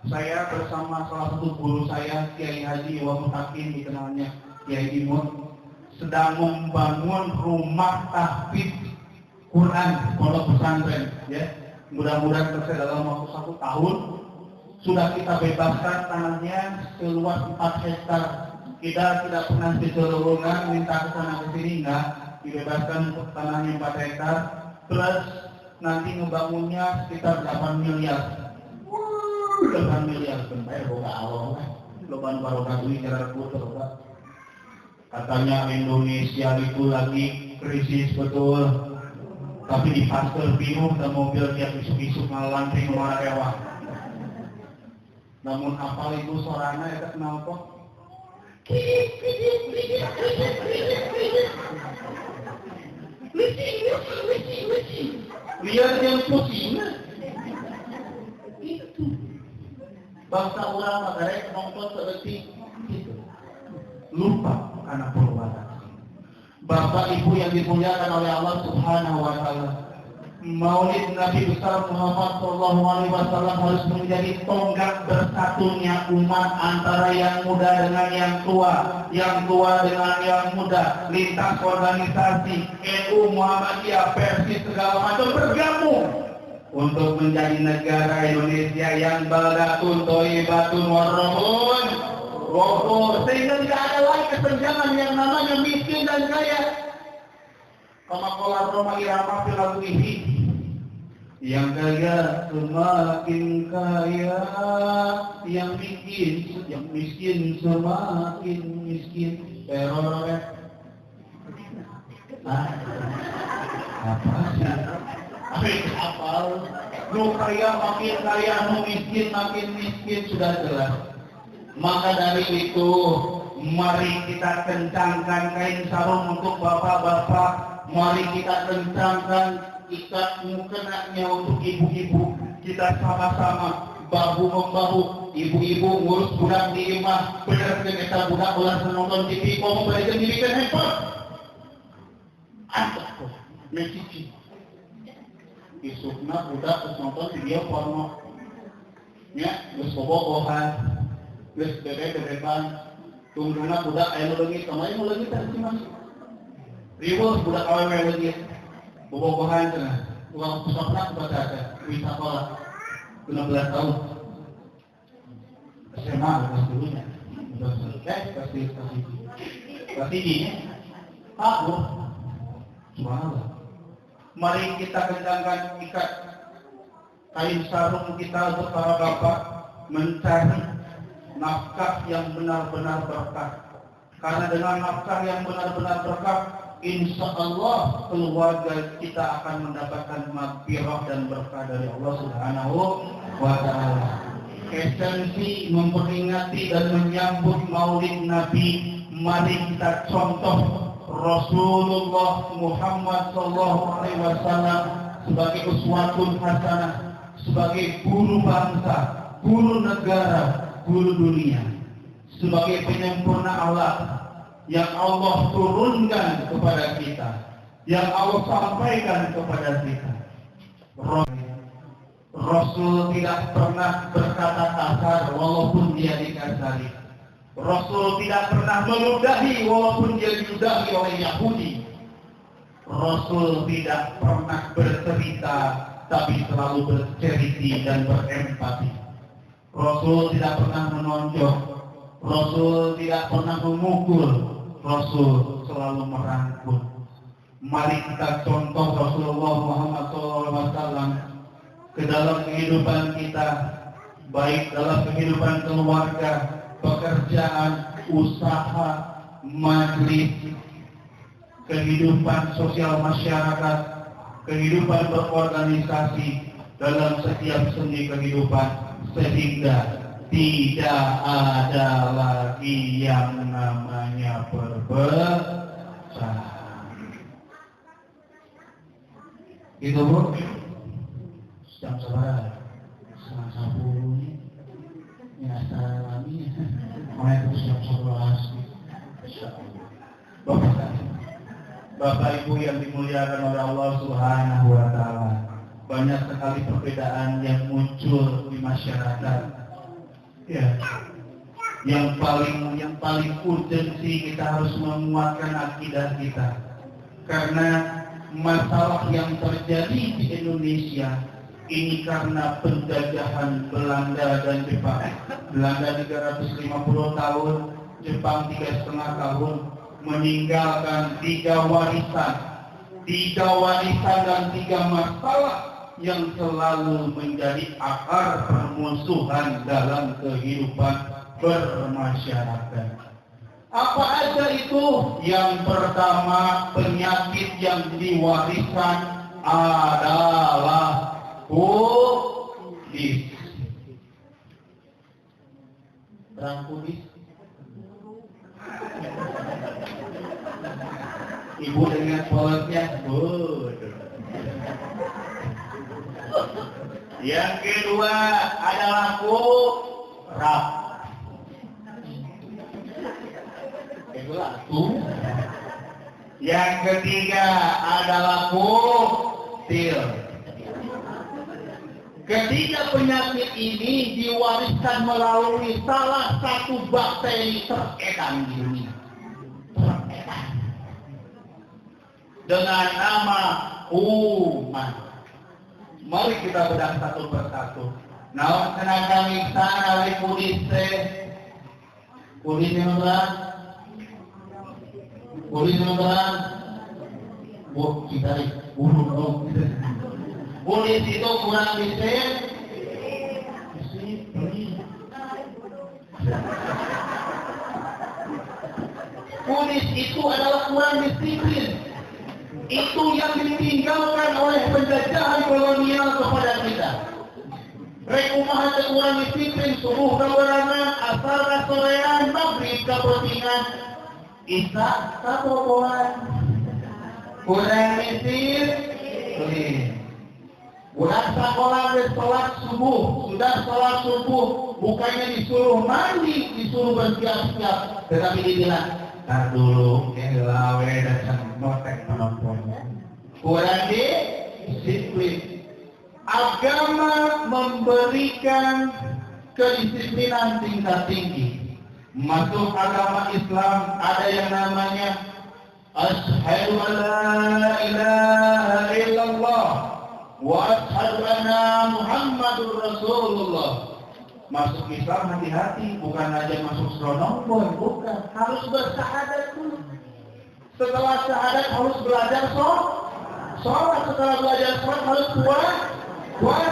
saya bersama salah satu guru saya Kiai Haji Iwa Mutakin dikenalnya Kiai Imut sedang membangun rumah tahfidz Quran pondok pesantren ya. Mudah-mudahan selesai dalam waktu 1 tahun. Sudah kita bebaskan tanahnya seluas 4 hektar. Kita tidak pernah kecolongan minta ke sana ke sini enggak, dibebaskan tanahnya 4 hektar. Plus nanti ngebangunnya sekitar 8 miliar. 8 miliar sampai boga Allah. Loban barokah duit cara puter Pak. Katanya Indonesia itu lagi krisis betul. Tapi di pasar bingung dan mobil dia isuk-isuk ngalantri kemana rewah. Namun apal itu suaranya ya kenal kok. Lihat yang pusing. Itu. Bangsa orang magarek nonton sedetik. Itu. Lupa anak perbuatan. Bapak Ibu yang dimuliakan oleh Allah Subhanahu wa taala. Maulid Nabi besar Muhammad sallallahu alaihi wasallam harus menjadi tonggak bersatunya umat antara yang muda dengan yang tua dengan yang muda, lintas organisasi NU, Muhammadiyah, Persis segala macam bergabung untuk menjadi negara Indonesia yang baldatun thayyibatun warahun ghafur, sehingga tidak ada lagi kesenjangan yang namanya miskin dan kaya. Kama qala Roma irama fil laguhi, yang kaya semakin kaya, yang miskin semakin miskin. Teror apa sih? Apal nu kaya makin kaya, nu miskin makin miskin, sudah jelas. Maka dari itu mari kita kencangkan kain sarung untuk bapak-bapak. Mari kita kencangkan ikat mukenanya untuk ibu-ibu. Kita sama-sama bahu-membahu. Ibu-ibu ngurus budak di rumah. Bener kita budak ulah nonton TV. Kamu belajar dirikan handphone. Antak kok. Mecici. Isukna budak terus nonton video porno. Ya, terus bobogohan. Terus bebek-bebekan. Tungguna budak ayo lagi. Kemarin mau lagi tadi masuk. Riwus budak awewe lagi, bobogohan cenah. Tukang pusapna kepada ada, wisakola, 16 tahun. SMA kelas dulunya, udah selesai pasti ini. Aku, subhanallah. Mari kita kencangkan ikat kain sarung kita untuk para bapak mencari nafkah yang benar-benar berkah. Karena dengan nafkah yang benar-benar berkah, insya Allah keluarga kita akan mendapatkan maghfirah dan berkah dari Allah Subhanahu wa Ta'ala. Esensi memperingati dan menyambut Maulid Nabi, mari kita contoh Rasulullah Muhammad SAW sebagai uswatun hasanah, sebagai guru bangsa, guru negara, guru dunia, sebagai penyempurna Allah yang Allah turunkan kepada kita, yang Allah sampaikan kepada kita. Rasul tidak pernah berkata kasar walaupun dia dikasari. Rasul tidak pernah meludahi walaupun dia diludahi oleh Yahudi. Rasul tidak pernah bercerita tapi selalu bercerita dan berempati. Rasul tidak pernah menonjok. Rasul tidak pernah memukul. Rasul selalu merangkul. Mari kita contoh Rasulullah Muhammad SAW ke dalam kehidupan kita, baik dalam kehidupan keluarga, pekerjaan, usaha, majlis, kehidupan sosial masyarakat, kehidupan berorganisasi, dalam setiap sendi kehidupan, sehingga tidak ada lagi yang namanya perpecahan. Itu Bu. Jam sabar, setengah 10 ini, ya salami, mulai terus jam 11. Bapak Ibu yang dimuliakan oleh Allah Subhanahu wa Ta'ala, banyak sekali perbedaan yang muncul di masyarakat. Ya, yang paling urgensi kita harus menguatkan akidah kita, karena masalah yang terjadi di Indonesia ini karena penjajahan Belanda dan Jepang. Belanda 350 tahun, Jepang 3,5 tahun, meninggalkan 3 warisan dan 3 masalah yang selalu menjadi akar permusuhan dalam kehidupan bermasyarakat. Apa aja itu? Yang pertama, penyakit yang diwariskan adalah pudis. Perang pudis. Ibu dengan polosnya, Yang kedua adalah kurap. Itu laku. Yang ketiga adalah kutil. Ketiga penyakit ini diwariskan melalui salah satu bakteri teredan di dunia. Dengan nama kuman. Mari kita bedah satu persatu. Nah, kena kami sana oleh kudis yang berat. Kudis yang berat. Wah, kita burung. Kudis itu kurang disiplin. Kudis itu adalah kurang disiplin. Itu yang ditinggalkan oleh penjajahan kolonial kepada kita. Rekumahan kurang disiplin, subuh keberangan, asal kasorean, maghrib kepentingan, isya kapopoan. Kurang disiplin. Budak sekolah sholat subuh, sudah sholat subuh, bukannya disuruh mandi, disuruh bersiap-siap, tetapi dibilang, tar dulu, lawe dan motek penontonnya. Kurang disiplin. Agama memberikan kedisiplinan tingkat tinggi. Masuk agama Islam ada yang namanya Asyhadu an la ilaha illallah wa asyhadu anna Muhammadur Rasulullah. Masuk Islam hati-hati, bukan aja masuk seronong, bukan. Harus bersyahadat dulu. Setelah syahadat harus belajar sholat. Setelah belajar sholat harus puasa.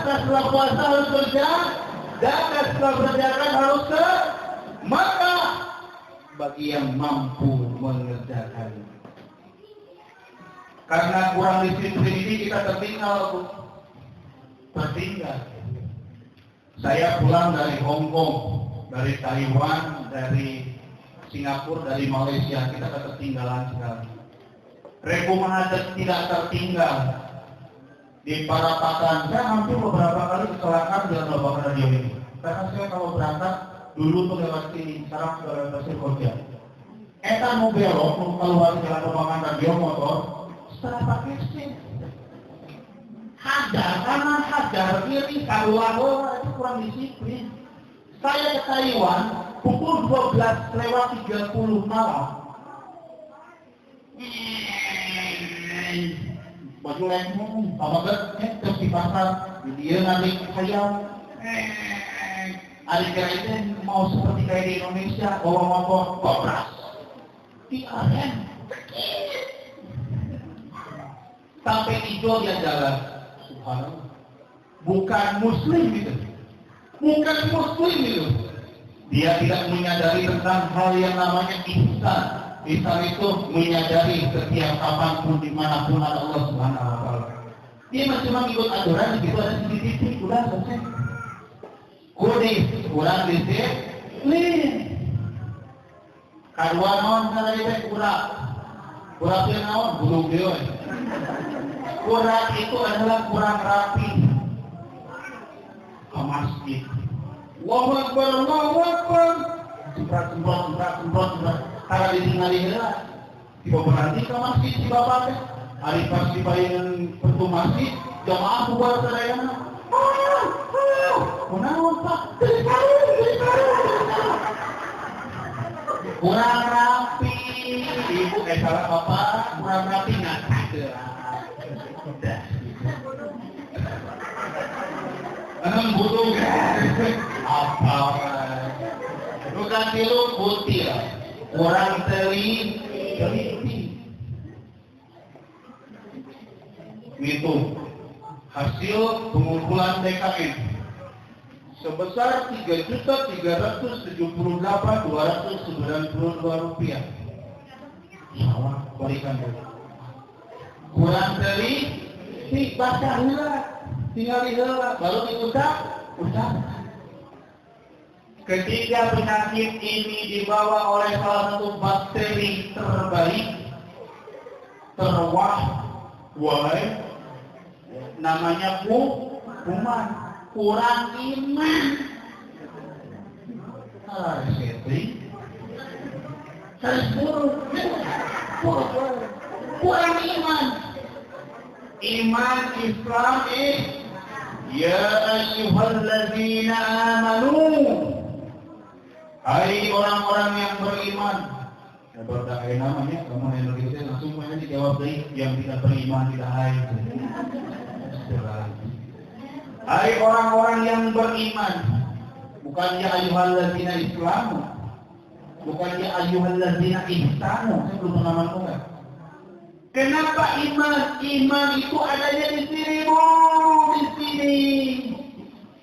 Setelah puasa harus berzakat. Setelah berzakat harus ke maka bagi yang mampu mengerjakan. Karena kurang disiplin ini kita tertinggal. Saya pulang dari Hong Kong, dari Taiwan, dari Singapura, dari Malaysia, kita ketertinggalan sekali. Reku Mahathir tidak tertinggal. Di Parapatan, saya hampir beberapa kali kecelakaan dengan lubang radio ini. Karena saya kalau berangkat, dulu tuh lewat sini, sekarang sudah lewat Sirkoja. Eta mau belok, mau keluar jalan lubangan radio motor, setelah pakai SIM. Hajar kanan, hajar kiri, keluar itu kurang disiplin. Saya ke Taiwan, pukul 12:30 malam. Baju lemong, terus di pasar, dia nanti ayam. Adik kira mau seperti kayak di Indonesia, bawa motor, kopras. Di aren. Sampai hijau dia jalan. Subhanallah. Bukan muslim gitu. Bukan muslim gitu. Dia tidak menyadari tentang hal yang namanya ihsan. Ihsan itu menyadari setiap kapanpun dimanapun ada Allah Subhanahu wa Ta'ala. Dia masih cuma ikut aturan, begitu ada CCTV, udah selesai. Kudis, kurang disiplin. Kadua naon kana itu kurang. Kurang teh naon bulung deui. Kurang itu adalah kurang rapi. Ke masjid. Allahu Akbar, Allahu Akbar. Semprot. Karena ditinggali heula. Tiba berarti ke masjid si bapak teh. Hari pas dibayangin pintu masjid, jamaah bubar sadayana. Kunaon Pak? Kurang rapi. Ibu salah bapak, kurang rapi ngatak. Butuh apa? Bukan tilu putih lah. Kurang teliti. Itu hasil pengumpulan DKM sebesar Rp3.378.292. Salah, balikan dulu. Kurang teliti, baca heula. Tinggal heula baru diucap. Ketika penyakit ini dibawa oleh salah satu bakteri terbaik, terwahai, namanya kuman, kurang iman. Kurang iman. Iman Islam ya ayyuhalladzina amanu. Hai orang-orang yang beriman. Ya berdakwah namanya, kamu Indonesia langsung aja dijawab dari yang tidak beriman tidak hai. Hai orang-orang yang beriman. Bukan ya ayyuhalladzina islamu. Bukan ya ayyuhalladzina ihsanu. Saya belum pernah ngomong. Kenapa iman? Iman itu adanya di sini, Bu. Di sini.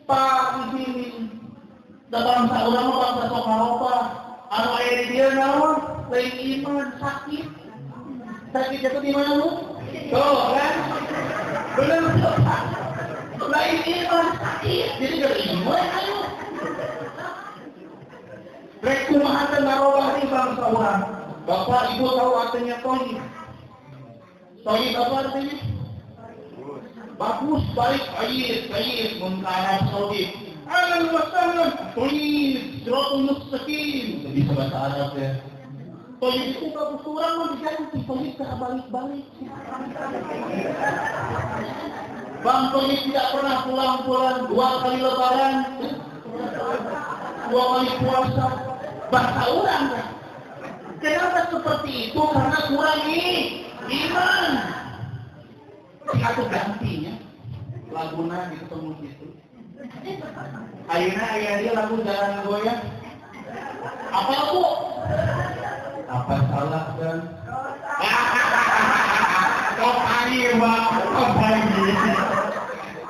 Pak, di sini. Da bangsa urang mah bangsa sok haropa. Anu aya di dieu naon? Lain iman, sakit. Sakit itu di mana, Bu? Tuh, kan? Benar tuh. Lain iman, sakit. Jadi dari iman ayo. Rek kumaha teh ngarobah di bangsa urang. Bapak Ibu tahu artinya toyib. Toyib apa artinya? Bagus, baik, baik, mengkalah toyib. Ahlan wa sahlan, toyib, siratul mustaqim. Bisa bahasa Arab ya. Toyib itu bagus orang mah diganti, toyib ke balik-balik. Bang Toyib tidak pernah pulang-pulang 2 kali lebaran, 2 kali puasa. Bahasa orang kan? Kenapa seperti itu? Karena kurang iman. Atau gantinya laguna ketemu gitu. Ayeuna aya dia lagu jalan goyang. Apa Bu? Apa salah kan? Kok air Bang? Apa ini?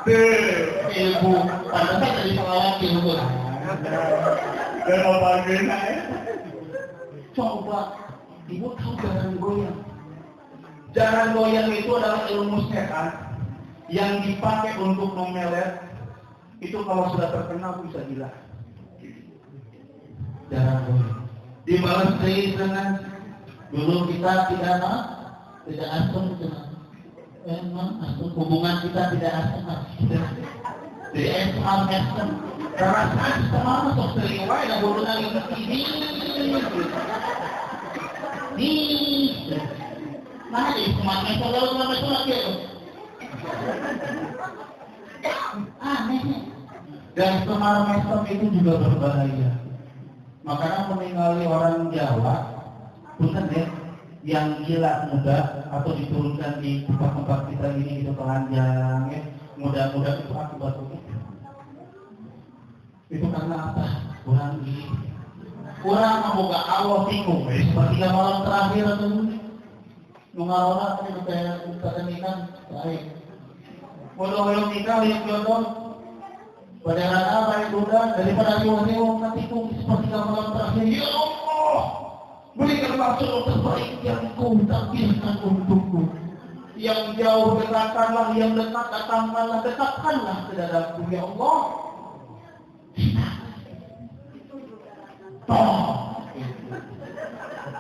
Tuh, ilmu. Pantasnya dari pengalaman ilmu. Dan apa guna ya? Coba, Ibu tahu jalan goyang. Jaran goyang itu adalah ilmu setan yang dipakai untuk memelet. Itu kalau sudah terkenal bisa gila. Jaran goyang. Dibalas dengan dulu kita tidak asam emang asam hubungan kita tidak asam. Jadi asam perasaan sama masuk seriwai dan hubungan ini. Mana di semuanya kalau sama surat itu. Aneh. Dan semar mesem itu juga berbahaya. Makanya meninggali orang Jawa, bukan ya, yang gila muda atau diturunkan di tempat-tempat kita ini itu telanjang, ya, muda-muda itu akibat itu karena apa? Kurang gini. Kurang membuka Allah bingung, seperti malam terakhir atau mengalami apa itu kayak nikah baik. Bodoh nikah yang jodoh. Pada rana baik budak daripada siwang nanti itu seperti malam terakhir. Ya Allah, berikan maksud terbaik yang kau takdirkan untukku. Yang jauh dekatkanlah, yang dekat datangkanlah, dekatkanlah ke dalamku ya Allah.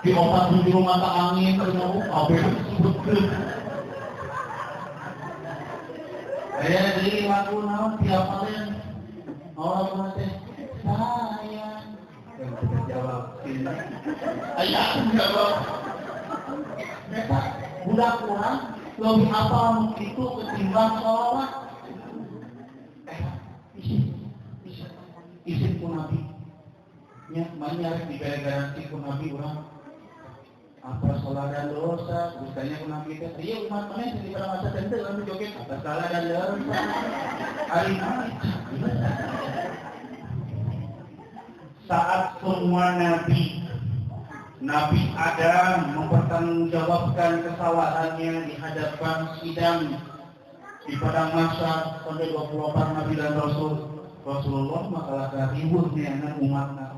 Di obat di rumah tak angin ternyata kabel sebutkan. Jadi lagu naon tiap kalian orang mati sayang. Yang kita jawab ini. Ayah jawab. Mereka budak kurang lebih apa itu ketimbang sholat. Isin pun nabi. Nya banyak di garansi pun nabi orang. Apa salah dan dosa, bukannya pun nabi itu. Iya umat mana yang di masa tentu lalu joget apa salah dan dosa. Hari ini saat semua Nabi Adam mempertanggungjawabkan kesalahannya di hadapan sidang di padang mahsyar oleh 24 nabi dan Rasulullah makalah ributnya anak umatnya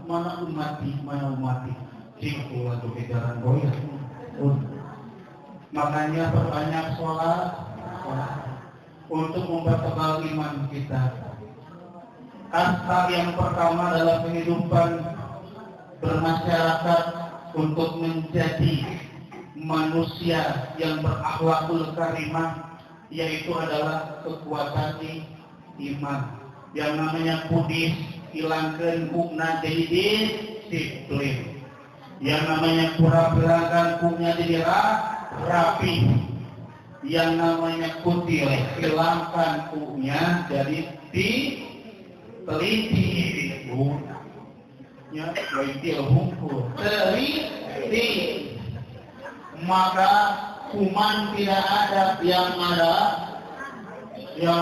mana umati itu untuk jalan goyang. Makanya perbanyak sholat untuk mempertebal iman kita. Asal yang pertama dalam kehidupan bermasyarakat untuk menjadi manusia yang berakhlakul karimah, yaitu adalah kekuatan iman. Yang namanya kudis hilangkan hukna jadi disiplin. Yang namanya kurang berangkan huknya jadi rapi. Yang namanya kutil hilangkan huknya jadi teliti itu. Ya, teliti hukum. Teliti. Maka kuman tidak ada, yang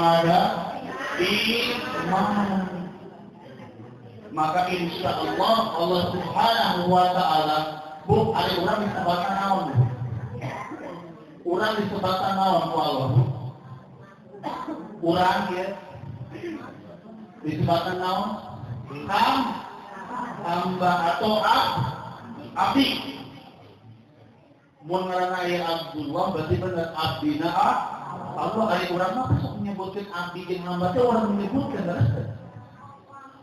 ada iman. Maka insya Allah Subhanahu wa Ta'ala ada orang disebutkan naon. Orang disebutkan naon Allah. Orang ya disebutkan naon. Hamba atau abdi. Mun ngaranna aya Abdullah berarti benar abdina Allah. Ada orang apa sok menyebutkan abdi jeung hamba teh orang menyebutkan kan?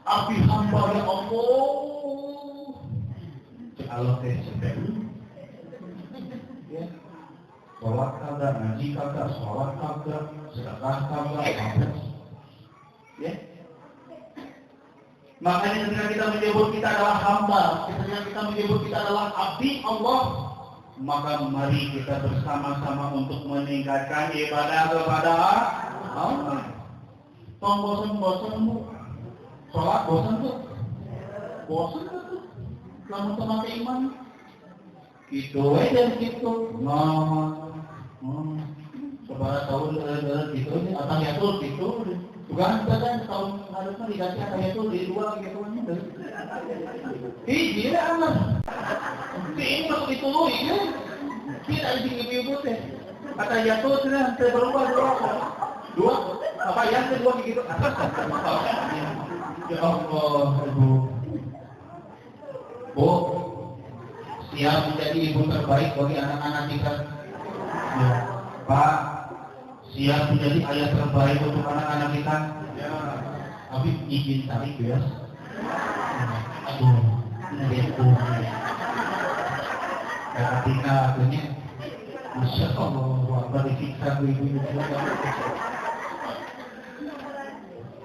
Abdi hamba ya Allah. Allah teh sampai. Ya. Salat kagak, ngaji kagak, salat kagak, sedekah kagak, ya. Makanya ketika kita menyebut kita adalah hamba, ketika kita menyebut kita adalah abdi Allah, maka mari kita bersama-sama untuk meningkatkan ibadah kepada Allah. Tong bosan-bosan sholat bosan tuh, lamun sama iman, gitu aja gitu, sebarang tahun gitu, atau ya tuh gitu, bukan kan tahun harusnya dikasih atau ya tuh di dua gitu aja, gila amat, ini masuk itu ini, kita di ibu teh, kata ya tuh sudah berubah dua, apa yang kedua gitu. Ya Allah, Bu, siap menjadi ibu terbaik bagi anak-anak kita. Ya. Pak, siap menjadi ayah terbaik untuk anak-anak kita? Ya. Tapi izin tarik ya. Aduh, itu. Karena tinggal akhirnya, Masya Allah, wakbar disiksa ibu-ibu.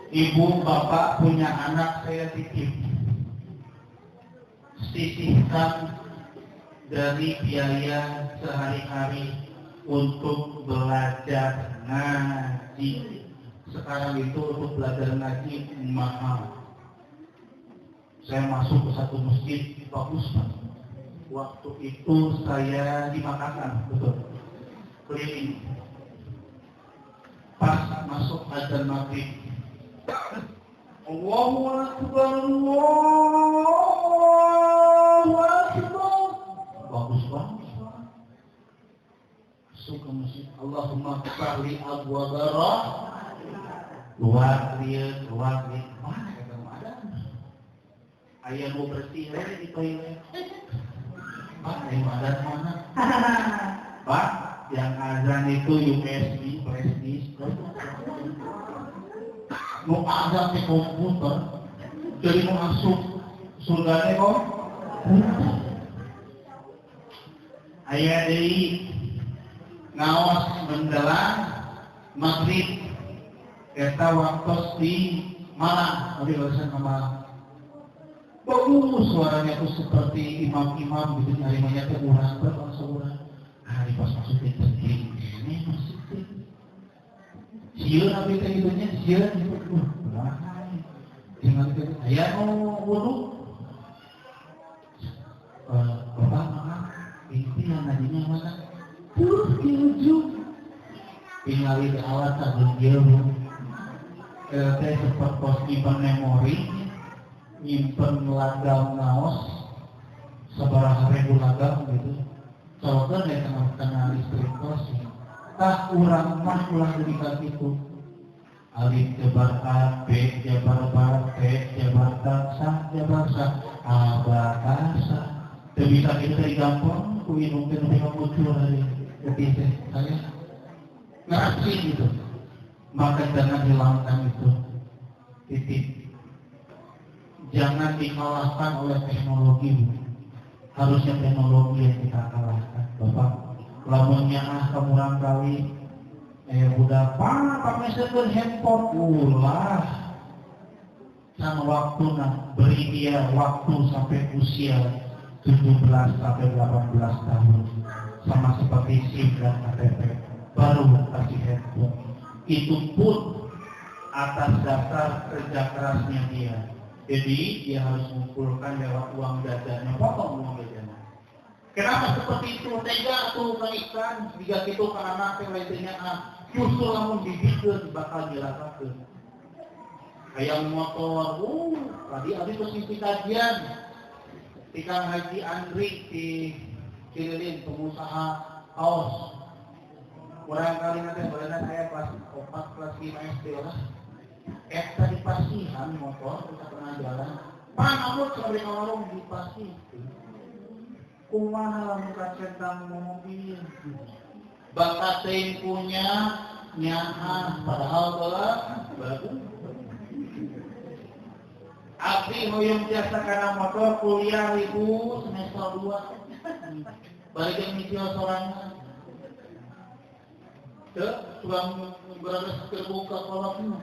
Ibu, bapak punya anak, saya titip. Sisihkan dari biaya sehari-hari untuk belajar ngaji. Sekarang itu untuk belajar ngaji mahal. Saya masuk ke satu masjid bagus, Pak. Waktu itu saya di Makassar, betul, keliling. Pas masuk azan maghrib, Allahu Akbar, Allahu Akbar. Bagus banget. Masuk ke masjid, Allahumma ftahli abwaaba rahmah. Keluar dia. Mana kata ada? Ayah mau bersih di toilet. Pak, yang ada mana? Pak, yang azan itu USB, flash disk. Mau azan di komputer, jadi mau masuk surganya kok. Ayah dari ngawas menjelang maghrib, kita waktu di Malang, tapi alasan sama. Bagus suaranya tuh seperti imam-imam gitu, nyari mayatnya urang berapa seorang. Hari pas masukin terjadi ini masukin. Siun apa itu itunya siun itu bahaya. Tinggal itu ayah mau wudhu. Bapak maaf, ini yang nadinya mana? Di ujung. Tinggal di alat satu jauh. Saya sempat post nyimpan memori. Nyimpen lagam ngaos seberapa ribu lagam gitu. Coba deh kena listrik kos. Tak urang mah ulang dari itu. Alif jabar A, B jabar B, T jabar Sa, jabar Sa, abakasa. Tidak bisa itu dari gampang. Kuinung dengan muncul dari ketika saya ngerasin gitu. Maka jangan hilangkan itu. Titik. Jangan dikalahkan oleh teknologi. Harusnya teknologi yang kita kalahkan. Bapak, lamunnya kamu kali udah pakai server handphone ulah. Sama waktu beri dia waktu sampai usia 17 sampai 18 tahun. Sama seperti SIM dan KTP. Baru kasih handphone. Itu pun atas dasar kerja kerasnya dia. Jadi dia harus mengumpulkan lewat uang jajannya, potong uang jajannya. Kenapa seperti itu? Tega tuh ikan, jika itu ke anak yang lainnya justru namun dibikin bakal diratakan. Kayak motor, tadi habis posisi kajian, Tikang Haji Andri di Cililin, pengusaha kaos. Kurang kali nanti berenang saya kelas 4, kelas 5 SD lah. Tadi pasihan motor kita pernah jalan. Pak, namun sampai warung di pasi. Kumaha muka centang mobil. Bakat punya nyaha padahal bagus. Abdi hoyong jasa karena motor kuliah ribu semester 2. Balik yang nyicil sorangan. Tuang berada terbuka kolaknya.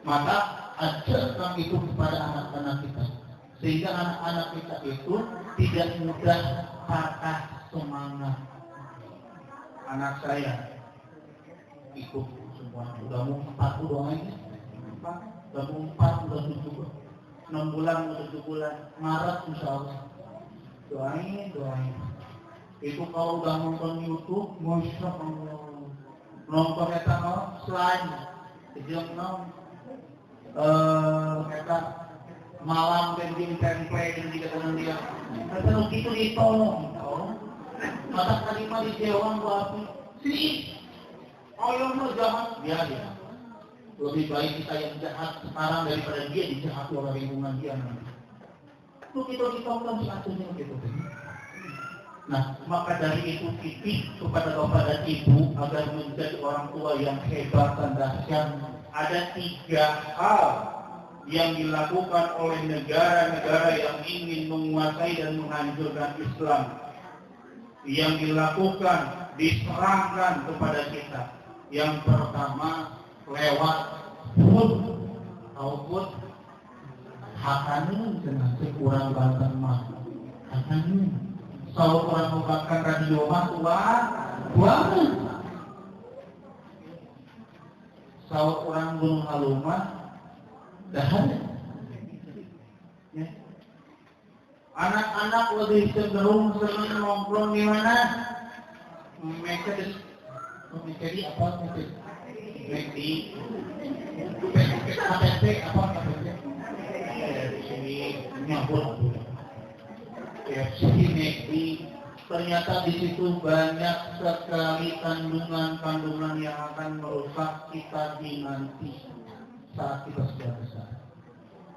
Maka ajarkan itu kepada anak-anak kita. Sehingga anak-anak kita itu tidak mudah patah semangat. Anak saya ikut semua. Udah mau 4 doanya. Udah mau 4, udah 7. 6 bulan, udah 7 bulan. Maret insya Allah. Doain. Itu kalau udah nonton YouTube, Masya Allah. Nonton eta slime. Sejak kita malam dan di tempe dan di katakan dia terus itu ditolong mata kalimah di jewang api sini Allah jangan dia lebih baik kita yang jahat sekarang daripada dia dijahat oleh lingkungan dia nanti itu kita ditolong si atunya gitu Nah, maka dari itu titip kepada bapak dan ibu agar menjadi orang tua yang hebat dan dahsyat. Ada 3 hal yang dilakukan oleh negara-negara yang ingin menguasai dan menghancurkan Islam. Yang dilakukan, diserahkan kepada kita. Yang pertama, lewat food, output, hakanin dengan sekurang banten mah. Hakanin. Kalau orang membakar radio mah banget. Kalau orang gunung halumah, dah ya. Anak-anak lebih cenderung senang nongkrong di mana? Mereka di apa? Mereka di KTP apa? Sini nyambut. Ternyata di situ banyak sekali kandungan-kandungan yang akan merusak kita di nanti saat kita sudah besar.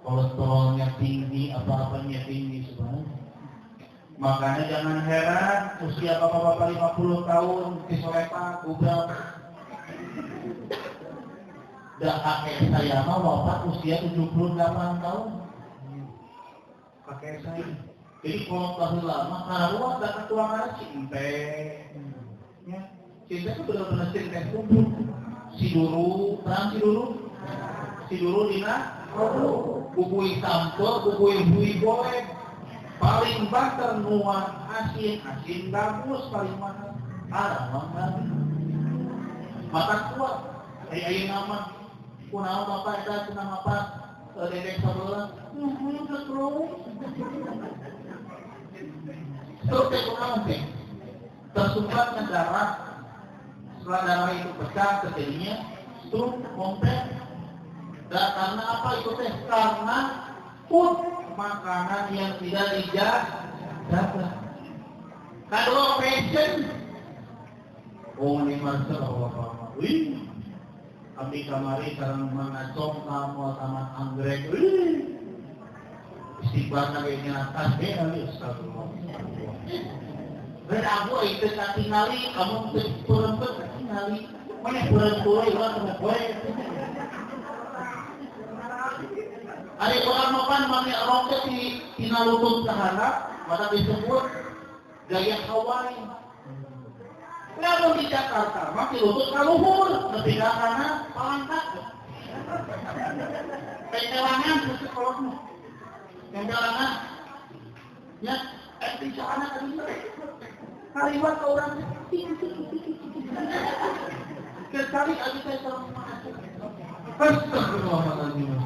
Kolesterolnya tinggi, apa-apanya tinggi sebenarnya. Makanya jangan heran usia bapak-bapak 50 tahun disolepa, gubrak. Dan kakek saya mah wafat usia 78 tahun. Kakek saya. Jadi kalau terlalu lama, karena luar dan ketuangan cinta. Ya, cinta itu benar-benar cinta kubur. Si dulu dina, bubui sampel, bubui boleh. Paling banter nuan asin bagus paling mahal. Mahal. Mata kuat. Ayo nama, kunaon bapak eta cenah apa? Dedek sabelah. Terus ekonomi tersumbatnya darah, setelah darah itu pecah terjadinya stroke, kompet. Dan karena apa itu teh? Karena food, makanan yang tidak dijaga. Kalau passion, ini masa Allah. Wih, abdi kamari sareng mangacong kamu taman anggrek. Wih, istighfar nabi nyatas deh nabi astagfirullah. Berabu itu katingali kamu perempet katingali. Mana perempuan itu perempuan. Ada orang makan mami roket di tinalutun sahana, maka disebut gaya Hawaii. Namun di Jakarta, maki lutut kaluhur, ketiga karena palangkat. Pencelangan khusus kolotmu. Pencelangan, ya, di sana tadi. Kaliwat ke orang sekali aja saya serang masuk. Astagfirullahaladzim.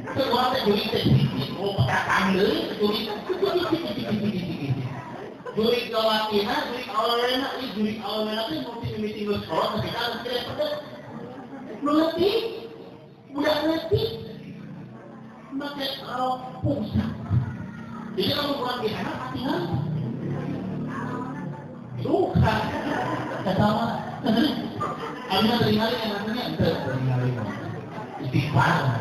Sebuah juri sedikit, mau pedagang deh, juri Jawatina, juri Almena itu multi-meeting sekolah, tapi kalau tidak pedas, mengerti, udah ngerti, pakai pulsa. Jadi kalau kurang di sana, tinggal, suka, sama. Almena teringali yang namanya, teringali, istighfar.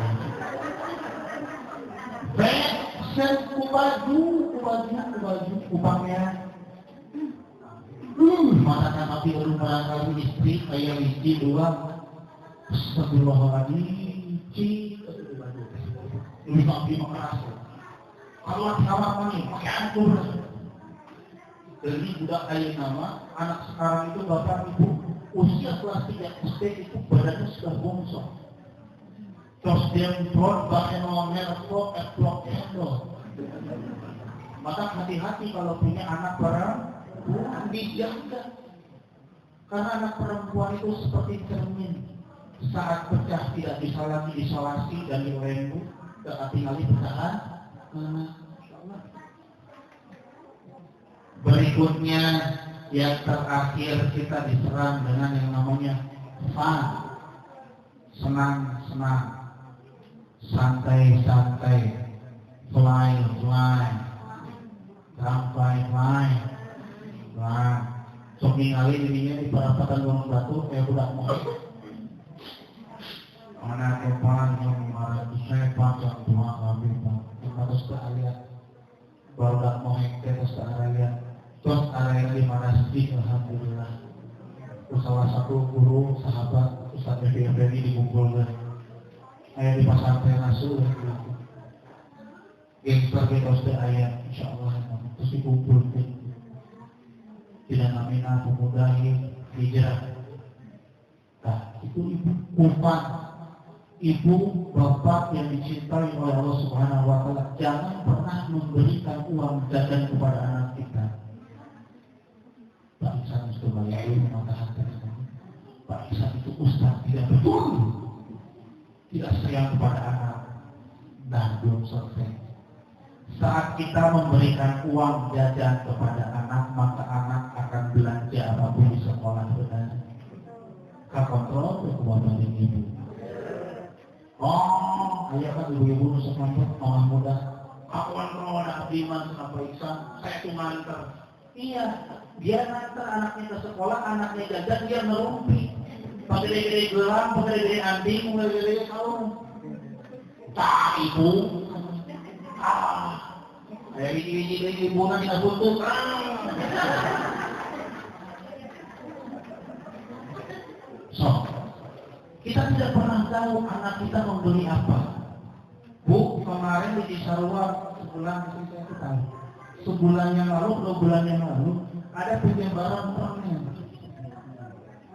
Baju, upangnya. Mata mati baru barangkali istri, kayak istri dua. Astagfirullahaladzim, ini mati mengeras. Kalau kamar mani, pakai angkur. Jadi budak kayak nama, anak sekarang itu bapak ibu, usia kelas 3 SD itu badannya sudah bongsor. Terus dia membuat bahan merok, ekplok. Maka hati-hati kalau punya anak perempuan, dijaga. Karena anak perempuan itu seperti cermin. Saat pecah tidak bisa lagi isolasi dan dirembuh, tinggal pecahan. Berikutnya yang terakhir kita diserang dengan yang namanya fun, senang. Santai, fly, sampai. Sok ningali dirinya di perapatan Gunung Batu kayak budak mau. Mana kepalan yang marah sepak yang tua kami pak. Terus ke aliat, budak mau terus ke aliat. Terus area di mana sedih, alhamdulillah. Terus salah satu guru sahabat Ustaz Effendi dikumpulkan. Ayah di pesantren Rasul yang sebagai dosen ayat, insyaallah terus dikumpulkan. Tidak namina pemudahi hijrah. Nah, itu ibu bapak yang dicintai oleh Allah Subhanahu wa taala, jangan pernah memberikan uang jajan kepada anak kita. Pak Ihsan kembali dulu mengatakan Pak Ihsan itu ustaz tidak betul, tidak sayang kepada anak. Dan belum selesai. Saat kita memberikan uang jajan kepada anak, maka anak akan belanja apapun di sekolah benar. Kak kontrol kepada ibu. Oh, ayah kan ibu-ibu nusa kampung orang muda. Aku kontrol anak Diman sama Ihsan, saya tuh nganter. Iya, dia nganter anaknya ke sekolah, anaknya jajan, dia merumpi. Pakai gede gelang, pakai gede anting, pakai gede kalung. Tak ibu. Kayak gini ibu nanti nggak butuh. So, kita tidak pernah tahu anak kita membeli apa. Bu, kemarin di Cisarua sebulan saya tahu. Sebulan yang lalu, 2 bulan yang lalu ada penyebaran permen.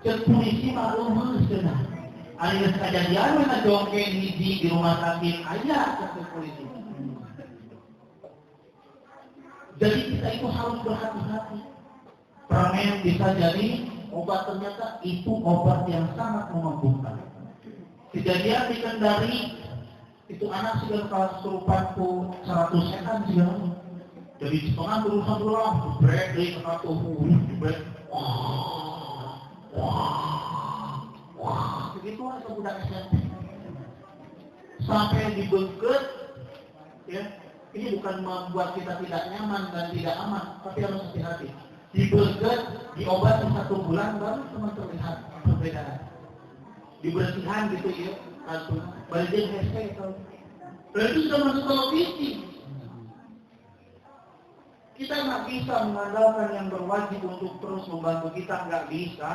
Cek polisi maklum sudah. Ada kejadian mana dongeng di rumah sakit aja cek polisi. Jadi kita itu harus berhati-hati. Permen bisa jadi obat, ternyata itu obat yang sangat memabukkan. Kejadian di Kendari itu anak sudah kalau kesurupan ku 100 setan segala. Jadi setengah berusaha pulang, break dari satu break. Wah, begitu aja budak SMP. Sampai dibengket, ya. Ini bukan membuat kita tidak nyaman dan tidak aman, tapi harus hati-hati. Dibengket, diobati 1 bulan baru teman terlihat perbedaan. Dibersihan gitu ya, langsung balik hashtag itu. Dan itu sudah masuk televisi. Kita nggak bisa mengandalkan yang berwajib untuk terus membantu kita, nggak bisa.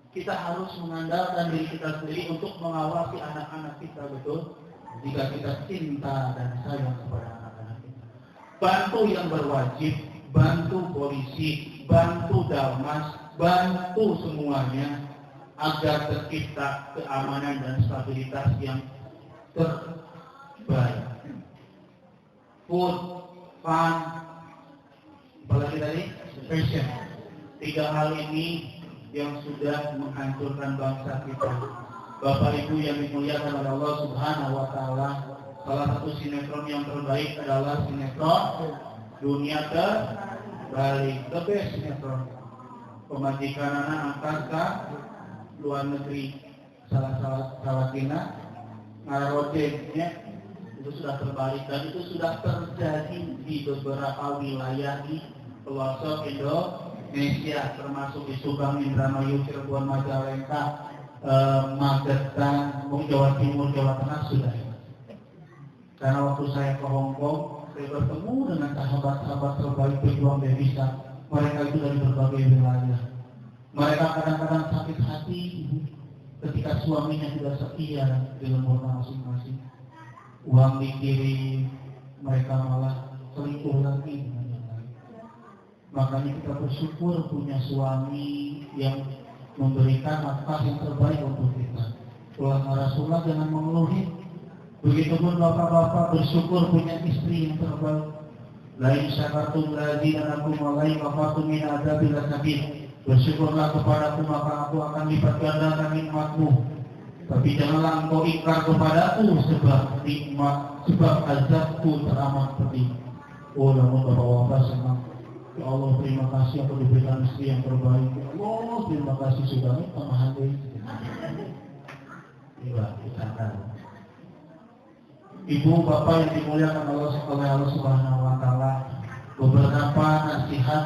Kita harus mengandalkan diri kita sendiri untuk mengawasi anak-anak kita, betul? Jika kita cinta dan sayang kepada anak-anak kita. Bantu yang berwajib, bantu polisi, bantu Dalmas, bantu semuanya agar tercipta keamanan dan stabilitas yang terbaik. Food, fun, apalagi tadi? Fashion. 3 hal ini yang sudah menghancurkan bangsa kita. Bapak Ibu yang dimuliakan oleh Allah Subhanahu wa taala, salah satu sinetron yang terbaik adalah sinetron Dunia Terbalik. The best sinetron. Pemajikan anak angkat ke luar negeri, salah kina ngarojeknya itu sudah terbalik dan itu sudah terjadi di beberapa wilayah di pelosok Indonesia, termasuk di Subang, Indramayu, Cirebon, Majalengka, Magetan, Jawa Timur, Jawa Tengah sudah. Karena waktu saya ke Hong Kong, saya bertemu dengan sahabat-sahabat terbaik pejuang devisa. Mereka itu dari berbagai wilayah. Mereka kadang-kadang sakit hati ketika suaminya tidak setia dengan lembaga masing-masing. Uang dikirim, mereka malah selingkuh lagi dengan yang lain. Makanya kita bersyukur punya suami yang memberikan nafkah yang terbaik untuk kita. Ulama Rasulullah jangan mengeluhi. Begitupun bapak-bapak bersyukur punya istri yang terbaik. Lain syakartum lazinakum wa lain kafartum min adzabil kabir. Bersyukurlah kepadaku maka aku akan lipat gandakan nikmatmu. Tapi janganlah engkau ingkar kepadaku sebab nikmat, sebab azabku teramat pedih. Oh, namun bapak-bapak senang. Ya Allah, terima kasih aku diberikan istri yang terbaik. Ya Allah, terima kasih sudah memahami. Iya, kita tahu. Ibu bapak yang dimuliakan oleh Allah Subhanahu wa taala, beberapa nasihat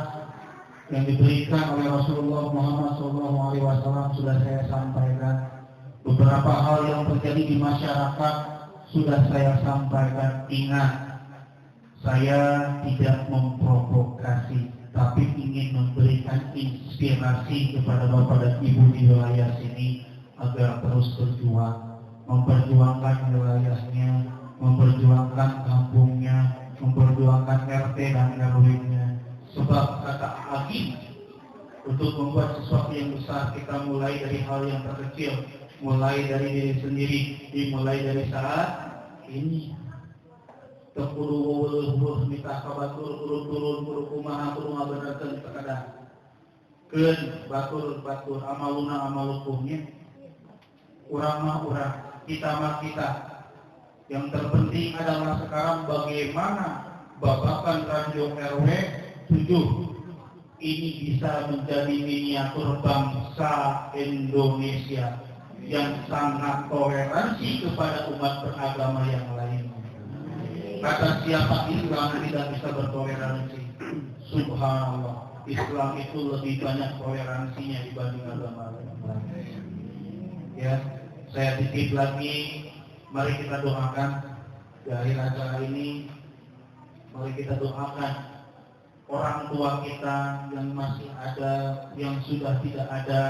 yang diberikan oleh Rasulullah Muhammad SAW sudah saya sampaikan. Beberapa hal yang terjadi di masyarakat sudah saya sampaikan. Ingat, saya tidak memprovokasi, tapi ingin memberikan inspirasi kepada Bapak dan Ibu di wilayah sini agar terus berjuang, memperjuangkan wilayahnya, memperjuangkan kampungnya, memperjuangkan RT dan RW-nya. Sebab kata Hakim, untuk membuat sesuatu yang besar kita mulai dari hal yang terkecil, mulai dari diri sendiri, dimulai dari saat ini. Tekuru minta kabatur turun kumaha kudu ngabenerkeun tekadang. Keun batur amaluna amalukumnya. Urang mah urang, kita mah kita. Yang terpenting adalah sekarang bagaimana babakan radio RW 7 ini bisa menjadi miniatur bangsa Indonesia yang sangat toleransi kepada umat beragama yang lain. Kata siapa Islam tidak bisa bertoleransi? Subhanallah, Islam itu lebih banyak toleransinya dibanding agama lain. Ya, saya titip lagi, mari kita doakan di akhir acara ini. Mari kita doakan orang tua kita yang masih ada, yang sudah tidak ada,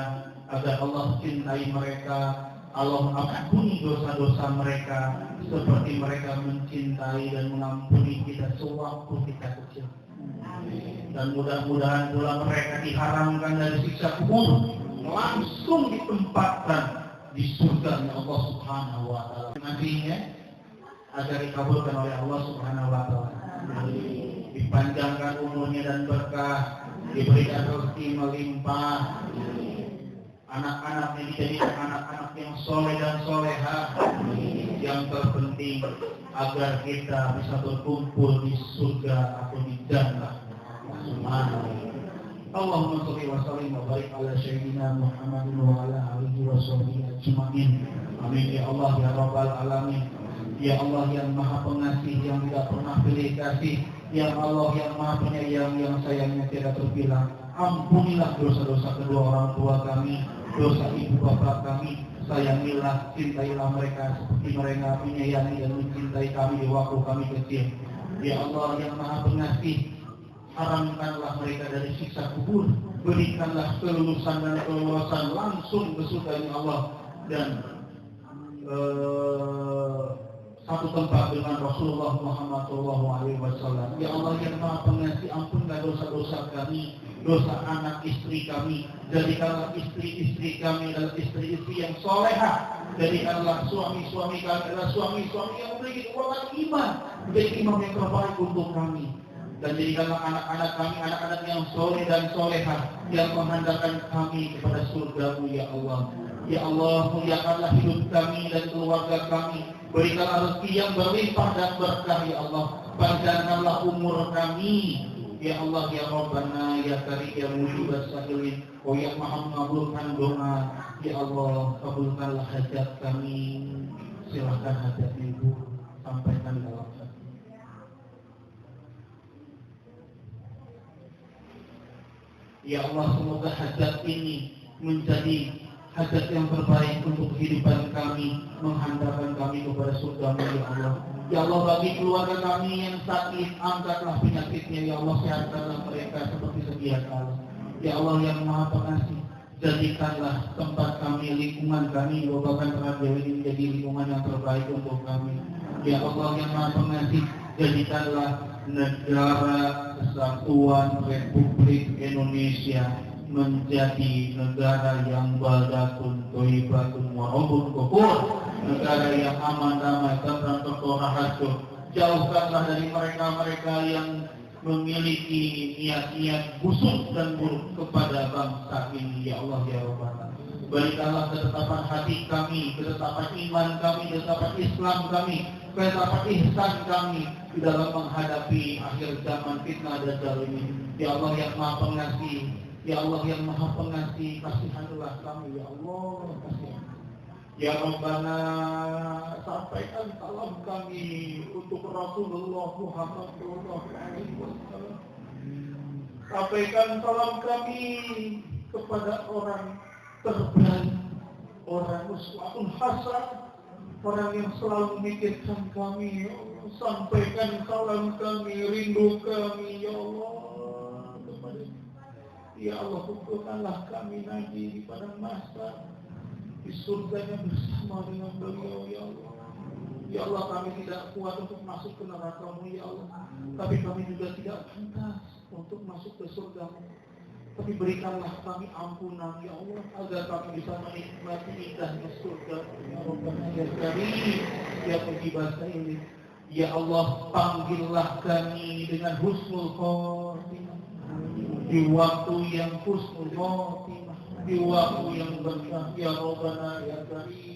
agar Allah cintai mereka, Allah ampuni dosa-dosa mereka seperti mereka mencintai dan mengampuni kita sewaktu kita kecil. Dan mudah-mudahan pula mereka diharamkan dari siksa kubur, langsung ditempatkan di surga Allah Subhanahu wa taala. Nantinya agar dikabulkan oleh Allah Subhanahu wa taala. Dipanjangkan umurnya dan berkah, diberikan rezeki melimpah. Anak-anaknya dijadikan anak-anak yang soleh dan soleha. Yang terpenting agar kita bisa berkumpul di surga atau di jannah. Subhanallah. Allahumma shalli wa sallim wa barik ala sayyidina Muhammadin wa ala alihi wa sahbihi ajma'in. Amin ya Allah ya rabbal alamin. Ya Allah yang maha pengasih, yang tidak pernah pilih kasih. Ya Allah yang maha penyayang, yang sayangnya tidak terbilang. Ampunilah dosa-dosa kedua orang tua kami, dosa ibu bapak kami. Sayangilah, cintailah mereka seperti mereka menyayangi dan mencintai kami di waktu kami kecil. Ya Allah yang maha pengasih, haramkanlah mereka dari siksa kubur, berikanlah kelulusan dan keluasan langsung ke surga Allah, dan satu tempat dengan Rasulullah Muhammad SAW. Ya Allah yang maha pengasih, ampunlah dosa-dosa kami, dosa anak istri kami. Jadikanlah istri-istri kami adalah istri-istri yang soleha. Jadikanlah suami-suami kami adalah suami-suami yang memiliki kekuatan iman, menjadi imam yang terbaik untuk kami. Dan jadikanlah anak-anak kami anak-anak yang soleh dan soleha, yang menghantarkan kami kepada surga-Mu ya Allah. Ya Allah, muliakanlah hidup kami dan keluarga kami. Berikanlah rezeki yang berlimpah dan berkah ya Allah. Panjangkanlah umur kami ya Allah ya Rabbana ya Karim ya Mujibas Sa'ilin. Oh yang maha mengabulkan doa ya Allah, kabulkanlah hajat kami. Silahkan hajat Ibu sampaikan dalam hati. Ya Allah, semoga hajat ini menjadi hajat yang terbaik untuk kehidupan kami, menghantarkan kami kepada surga-Mu ya Allah. Ya Allah, bagi keluarga kami yang sakit, angkatlah penyakitnya ya Allah, sehatkanlah mereka seperti sedia kala. Ya Allah yang maha pengasih, jadikanlah tempat kami, lingkungan kami, bahkan radio ini menjadi lingkungan yang terbaik untuk kami. Ya Allah yang maha pengasih, jadikanlah negara Kesatuan Republik Indonesia menjadi negara yang baldatun thayyibatun wa rabbun ghafur, negara yang aman, damai, tentram, tertib. Jauhkanlah dari mereka-mereka yang memiliki niat-niat busuk dan buruk kepada bangsa ini ya Allah ya Rabbana. Berikanlah ketetapan hati kami, ketetapan iman kami, ketetapan Islam kami, ketetapan ihsan kami di dalam menghadapi akhir zaman fitnah dajjal ini. Ya Allah yang Maha Pengasih, ya Allah yang Maha Pengasih, kasihanlah kami ya Allah, kasihan. Ya Rabbana, sampaikan salam kami untuk Rasulullah Muhammad SAW. Sampaikan salam kami kepada orang terbaik, orang uswatun hasan, orang yang selalu memikirkan kami ya Allah. Sampaikan salam kami, rindu kami ya Allah kepada Ya Allah, kumpulkanlah kami nanti di padang mahsyar di surganya bersama dengan beliau, ya Allah. Ya Allah, kami tidak kuat untuk masuk ke neraka-Mu, ya Allah. Tapi kami juga tidak pantas untuk masuk ke surga-Mu. Tapi berikanlah kami ampunan, ya Allah, agar kami bisa menikmati indahnya surga. Ya Rabbana ya Karim, ya Mujibas ini. Ya Allah, panggillah kami dengan husnul khotimah. Di waktu yang husnul khotimah. Di waktu yang berkah, ya Rabbana ya Karim.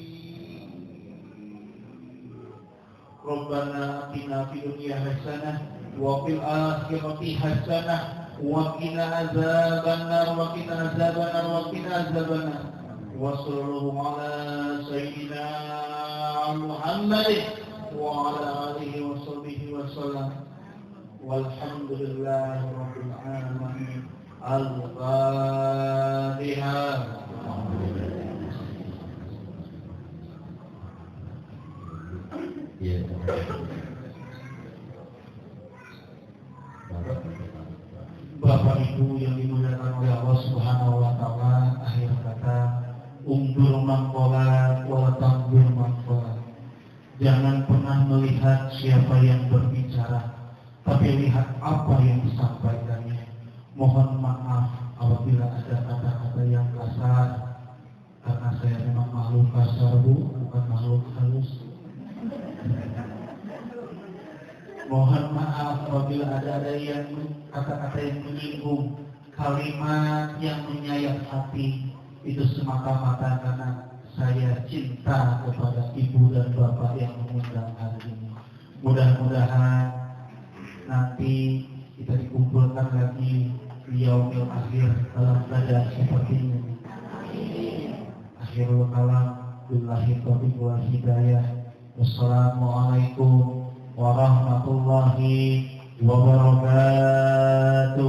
Rabbana atina fid dunya hasanah wa fil akhirati hasanah wa qina azabannar wa qina azabannar wa qina azabannar wa sallallahu ala sayyidina Muhammad wa ala alihi wa sahbihi wa sallam walhamdulillahi rabbil alamin. Al-Fatihah. Ya. Bapak Ibu yang dimuliakan oleh Allah Subhanahu wa taala, akhir kata undur mangkola wa tambur mangkola. Jangan pernah melihat siapa yang berbicara, tapi lihat apa yang disampaikannya. Mohon maaf apabila ada kata-kata yang kasar, karena saya memang makhluk kasar, Bu, bukan makhluk halus. Mohon maaf apabila ada yang kata-kata yang menyinggung, kalimat yang menyayat hati. Itu semata-mata karena saya cinta kepada ibu dan bapak yang mengundang hari ini. Mudah-mudahan nanti kita dikumpulkan lagi di yaumil akhir dalam keadaan seperti ini. Akhirul kalam, billahi taufiq wal hidayah. Wassalamualaikum warahmatullahi wabarakatuh.